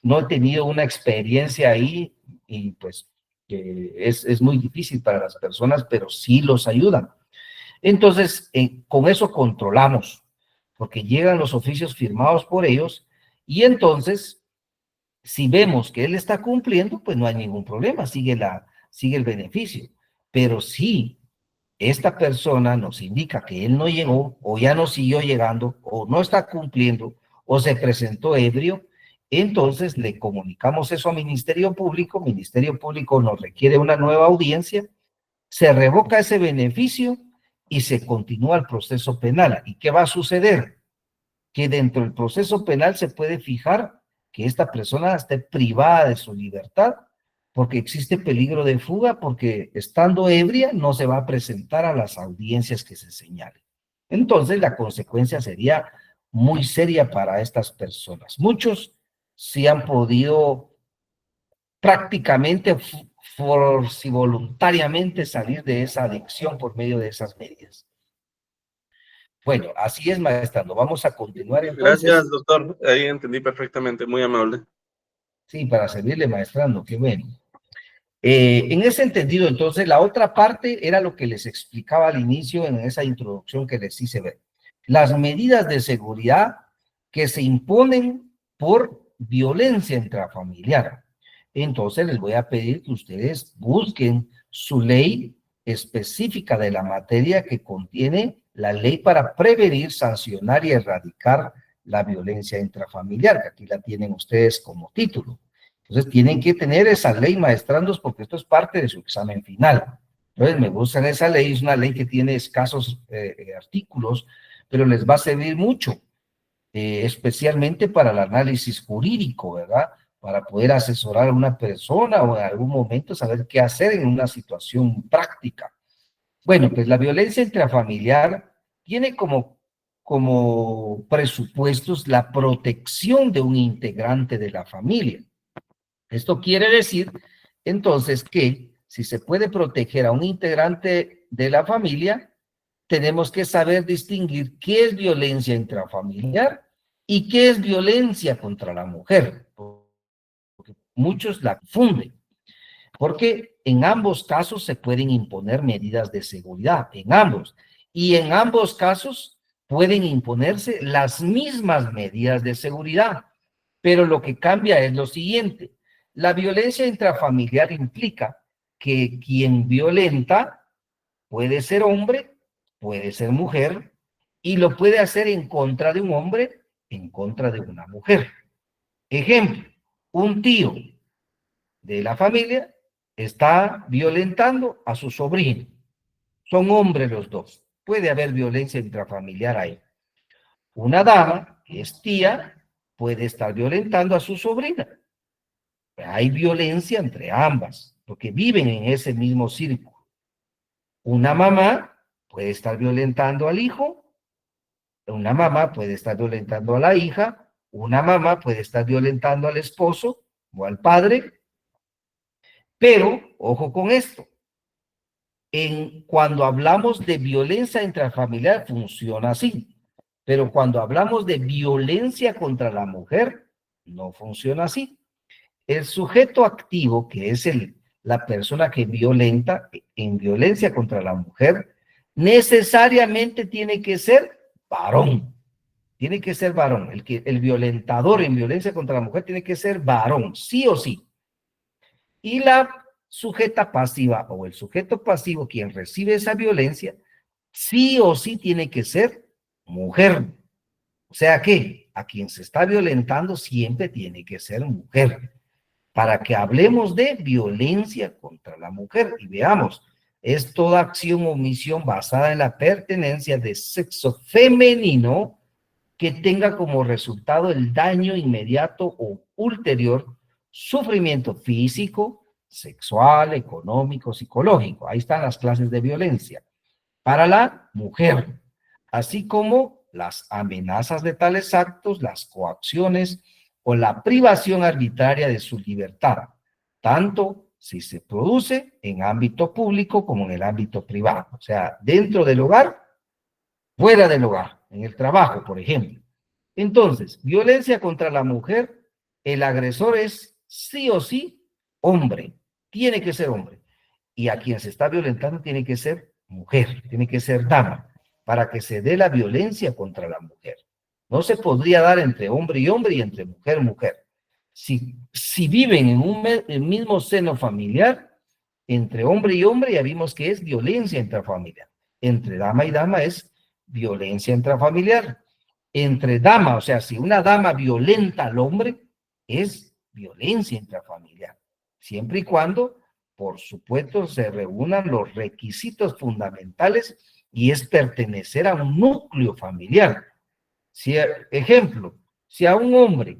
No he tenido una experiencia ahí y pues es muy difícil para las personas, pero sí los ayudan. Entonces, con eso controlamos, porque llegan los oficios firmados por ellos y entonces si vemos que él está cumpliendo, pues no hay ningún problema, sigue el beneficio. Pero si esta persona nos indica que él no llegó, o ya no siguió llegando, o no está cumpliendo, o se presentó ebrio, entonces le comunicamos eso al Ministerio Público nos requiere una nueva audiencia, se revoca ese beneficio y se continúa el proceso penal. ¿Y qué va a suceder? Que dentro del proceso penal se puede fijar que esta persona esté privada de su libertad porque existe peligro de fuga, porque estando ebria no se va a presentar a las audiencias que se señalen. Entonces la consecuencia sería muy seria para estas personas. Muchos sí han podido prácticamente si voluntariamente salir de esa adicción por medio de esas medidas. Bueno, así es, maestrando. Vamos a continuar entonces. Gracias, doctor. Ahí entendí perfectamente. Muy amable. Sí, para servirle, maestrando. Qué bueno. En ese entendido, entonces, la otra parte era lo que les explicaba al inicio en esa introducción que les hice ver. Las medidas de seguridad que se imponen por violencia intrafamiliar. Entonces, les voy a pedir que ustedes busquen su ley específica de la materia que contiene la ley para prevenir, sancionar y erradicar la violencia intrafamiliar, que aquí la tienen ustedes como título. Entonces tienen que tener esa ley, maestrandos, porque esto es parte de su examen final. Entonces me gustan esa ley, es una ley que tiene escasos artículos, pero les va a servir mucho, especialmente para el análisis jurídico, ¿verdad? Para poder asesorar a una persona o en algún momento saber qué hacer en una situación práctica. Bueno, pues la violencia intrafamiliar tiene como presupuestos la protección de un integrante de la familia. Esto quiere decir, entonces, que si se puede proteger a un integrante de la familia, tenemos que saber distinguir qué es violencia intrafamiliar y qué es violencia contra la mujer. Porque muchos la confunden. Porque en ambos casos se pueden imponer medidas de seguridad, en ambos. Y en ambos casos pueden imponerse las mismas medidas de seguridad. Pero lo que cambia es lo siguiente. La violencia intrafamiliar implica que quien violenta puede ser hombre, puede ser mujer, y lo puede hacer en contra de un hombre, en contra de una mujer. Ejemplo, un tío de la familia está violentando a su sobrino. Son hombres los dos. Puede haber violencia intrafamiliar ahí. Una dama, que es tía, puede estar violentando a su sobrina. Hay violencia entre ambas, porque viven en ese mismo círculo. Una mamá puede estar violentando al hijo, una mamá puede estar violentando a la hija, una mamá puede estar violentando al esposo o al padre, pero ojo con esto. Cuando hablamos de violencia intrafamiliar funciona así, pero cuando hablamos de violencia contra la mujer, no funciona así. El sujeto activo, que es la persona que violenta en violencia contra la mujer, necesariamente tiene que ser varón. Tiene que ser varón. El violentador en violencia contra la mujer tiene que ser varón, sí o sí. Y la sujeta pasiva o el sujeto pasivo, quien recibe esa violencia, sí o sí tiene que ser mujer. O sea que a quien se está violentando siempre tiene que ser mujer. Para que hablemos de violencia contra la mujer y veamos, es toda acción o omisión basada en la pertenencia de sexo femenino que tenga como resultado el daño inmediato o ulterior, sufrimiento físico, sexual, económico, psicológico. Ahí están las clases de violencia. Para la mujer, así como las amenazas de tales actos, las coacciones o la privación arbitraria de su libertad, tanto si se produce en ámbito público como en el ámbito privado. O sea, dentro del hogar, fuera del hogar, en el trabajo, por ejemplo. Entonces, violencia contra la mujer, el agresor es sí o sí hombre, tiene que ser hombre. Y a quien se está violentando tiene que ser mujer, tiene que ser dama, para que se dé la violencia contra la mujer. No se podría dar entre hombre y hombre y entre mujer y mujer. Si viven en el mismo seno familiar, entre hombre y hombre ya vimos que es violencia intrafamiliar. Entre dama y dama es violencia intrafamiliar. Entre dama, o sea, si una dama violenta al hombre, es violencia intrafamiliar. Siempre y cuando, por supuesto, se reúnan los requisitos fundamentales y es pertenecer a un núcleo familiar. Ejemplo, si a un hombre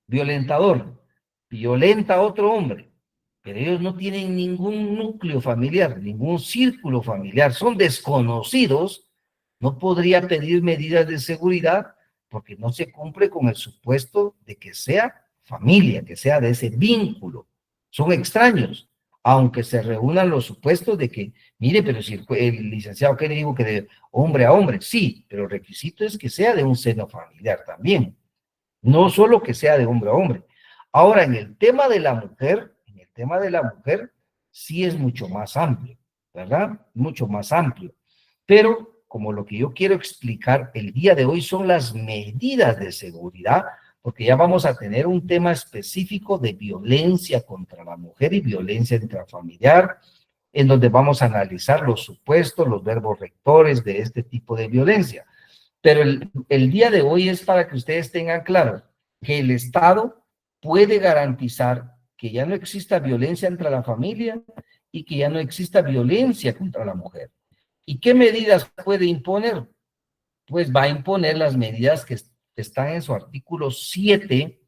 violentador violenta a otro hombre, pero ellos no tienen ningún núcleo familiar, ningún círculo familiar, son desconocidos, no podría pedir medidas de seguridad porque no se cumple con el supuesto de que sea familia, que sea de ese vínculo. Son extraños, aunque se reúnan los supuestos de que, mire, pero si el licenciado Kenny dijo que de hombre a hombre, sí, pero el requisito es que sea de un seno familiar también, no solo que sea de hombre a hombre. Ahora, en el tema de la mujer, sí es mucho más amplio, ¿verdad? Mucho más amplio. Pero, como lo que yo quiero explicar el día de hoy son las medidas de seguridad, porque ya vamos a tener un tema específico de violencia contra la mujer y violencia intrafamiliar, en donde vamos a analizar los supuestos, los verbos rectores de este tipo de violencia. Pero el día de hoy es para que ustedes tengan claro que el Estado puede garantizar que ya no exista violencia entre la familia y que ya no exista violencia contra la mujer. ¿Y qué medidas puede imponer? Pues va a imponer las medidas que están en su artículo 7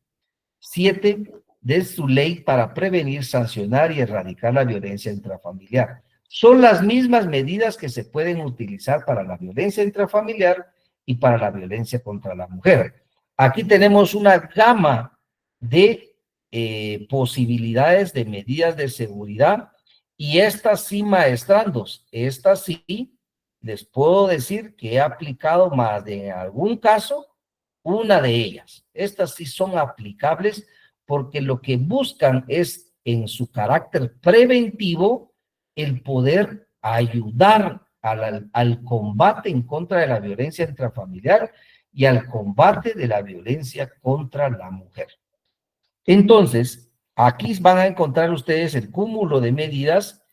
de su ley para prevenir, sancionar y erradicar la violencia intrafamiliar. Son las mismas medidas que se pueden utilizar para la violencia intrafamiliar y para la violencia contra la mujer. Aquí tenemos una gama de posibilidades de medidas de seguridad y estas sí, maestrandos, estas sí, les puedo decir que he aplicado más de en algún caso una de ellas. Estas sí son aplicables porque lo que buscan es en su carácter preventivo el poder ayudar al combate en contra de la violencia intrafamiliar y al combate de la violencia contra la mujer. Entonces, aquí van a encontrar ustedes el cúmulo de medidas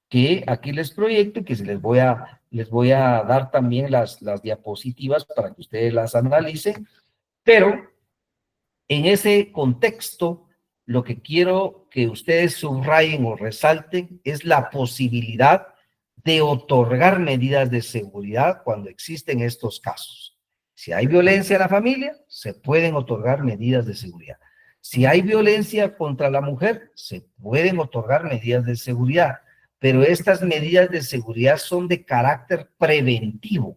que aquí les proyecto y que les voy a dar también las diapositivas para que ustedes las analicen, pero en ese contexto, lo que quiero que ustedes subrayen o resalten es la posibilidad de otorgar medidas de seguridad cuando existen estos casos. Si hay violencia en la familia, se pueden otorgar medidas de seguridad. Si hay violencia contra la mujer, se pueden otorgar medidas de seguridad, pero estas medidas de seguridad son de carácter preventivo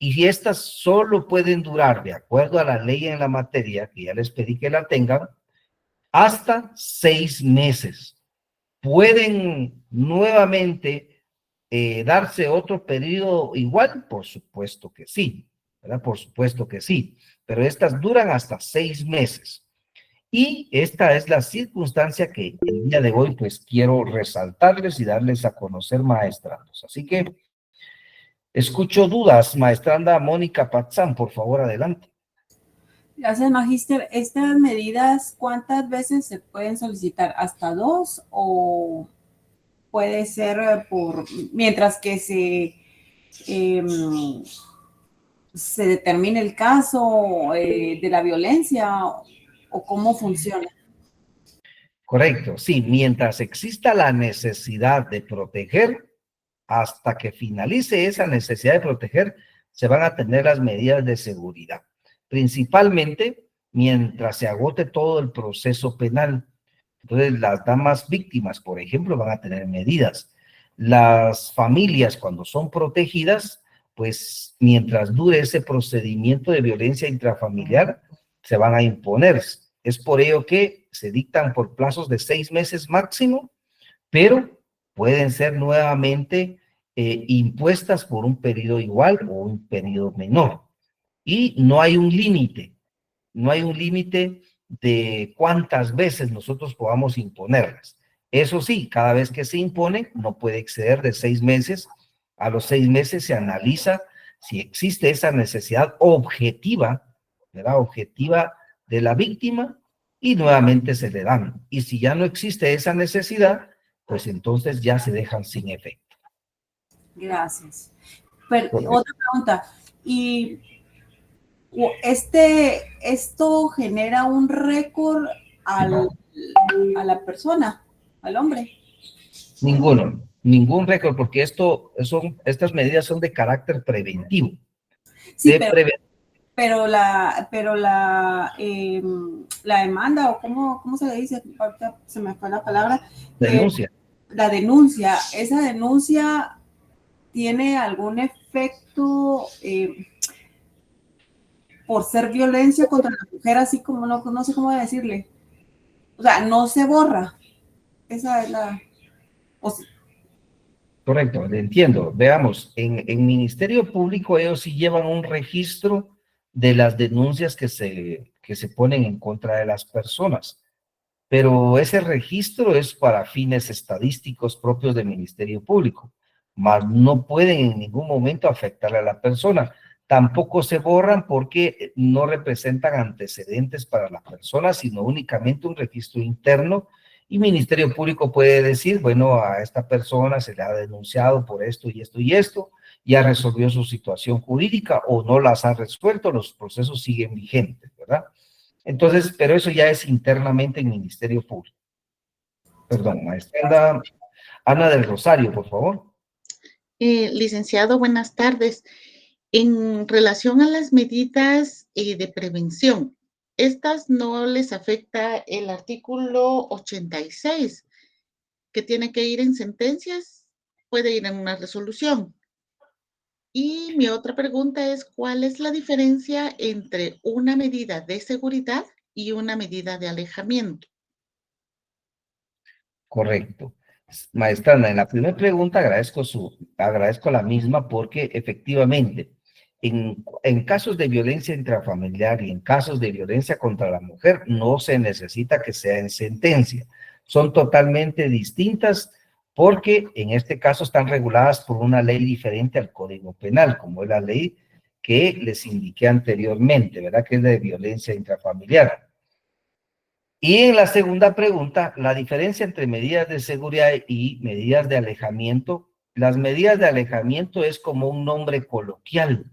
y estas solo pueden durar, de acuerdo a la ley en la materia, que ya les pedí que la tengan, hasta 6 meses. ¿Pueden nuevamente darse otro periodo igual? Por supuesto que sí, ¿verdad? Por supuesto que sí, pero estas duran hasta 6 meses. Y esta es la circunstancia que el día de hoy pues quiero resaltarles y darles a conocer, maestrandos. Así que escucho dudas, maestranda Mónica Patzán, por favor, adelante. Gracias, magíster. ¿Estas medidas cuántas veces se pueden solicitar? ¿Hasta 2 o puede ser por mientras que se determine el caso de la violencia o cómo funciona? Correcto, sí, mientras exista la necesidad de proteger, hasta que finalice esa necesidad de proteger, se van a tener las medidas de seguridad. Principalmente mientras se agote todo el proceso penal. Entonces, las damas víctimas, por ejemplo, van a tener medidas. Las familias, cuando son protegidas, pues mientras dure ese procedimiento de violencia intrafamiliar, se van a imponer. Es por ello que se dictan por plazos de 6 meses máximo, pero pueden ser nuevamente impuestas por un periodo igual o un periodo menor. Y no hay un límite, no hay un límite de cuántas veces nosotros podamos imponerlas. Eso sí, cada vez que se impone, no puede exceder de 6 meses. A los 6 meses se analiza si existe esa necesidad objetiva, ¿verdad? Objetiva de la víctima, y nuevamente se le dan. Y si ya no existe esa necesidad, pues entonces ya se dejan sin efecto. Gracias. Pero, otra pregunta. ¿Y esto genera un récord a la persona, al hombre? Ninguno, ningún récord, porque estas medidas son de carácter preventivo. Sí, pero la demanda, o cómo se le dice, ahorita se me fue la palabra. Denuncia. La denuncia, ¿esa denuncia tiene algún efecto por ser violencia contra la mujer, así como no sé cómo decirle? O sea, no se borra. Esa es la... Correcto, le entiendo. Veamos, en Ministerio Público ellos sí llevan un registro de las denuncias que se ponen en contra de las personas, pero ese registro es para fines estadísticos propios del Ministerio Público, mas no pueden en ningún momento afectar a la persona. Tampoco se borran porque no representan antecedentes para la persona, sino únicamente un registro interno. Y Ministerio Público puede decir, bueno, a esta persona se le ha denunciado por esto y esto y esto, ya resolvió su situación jurídica o no las ha resuelto, los procesos siguen vigentes, ¿verdad? Entonces, pero eso ya es internamente en Ministerio Público. Perdón, maestra Ana del Rosario, por favor. Licenciado, buenas tardes. En relación a las medidas de prevención, ¿estas no les afecta el artículo 86, que tiene que ir en sentencias? Puede ir en una resolución. Y mi otra pregunta es, ¿cuál es la diferencia entre una medida de seguridad y una medida de alejamiento? Correcto. Maestra Ana, en la primera pregunta agradezco la misma porque efectivamente en casos de violencia intrafamiliar y en casos de violencia contra la mujer no se necesita que sea en sentencia. Son totalmente distintas porque en este caso están reguladas por una ley diferente al Código Penal, como es la ley que les indiqué anteriormente, ¿verdad? Que es de violencia intrafamiliar. Y en la segunda pregunta, la diferencia entre medidas de seguridad y medidas de alejamiento. Las medidas de alejamiento es como un nombre coloquial,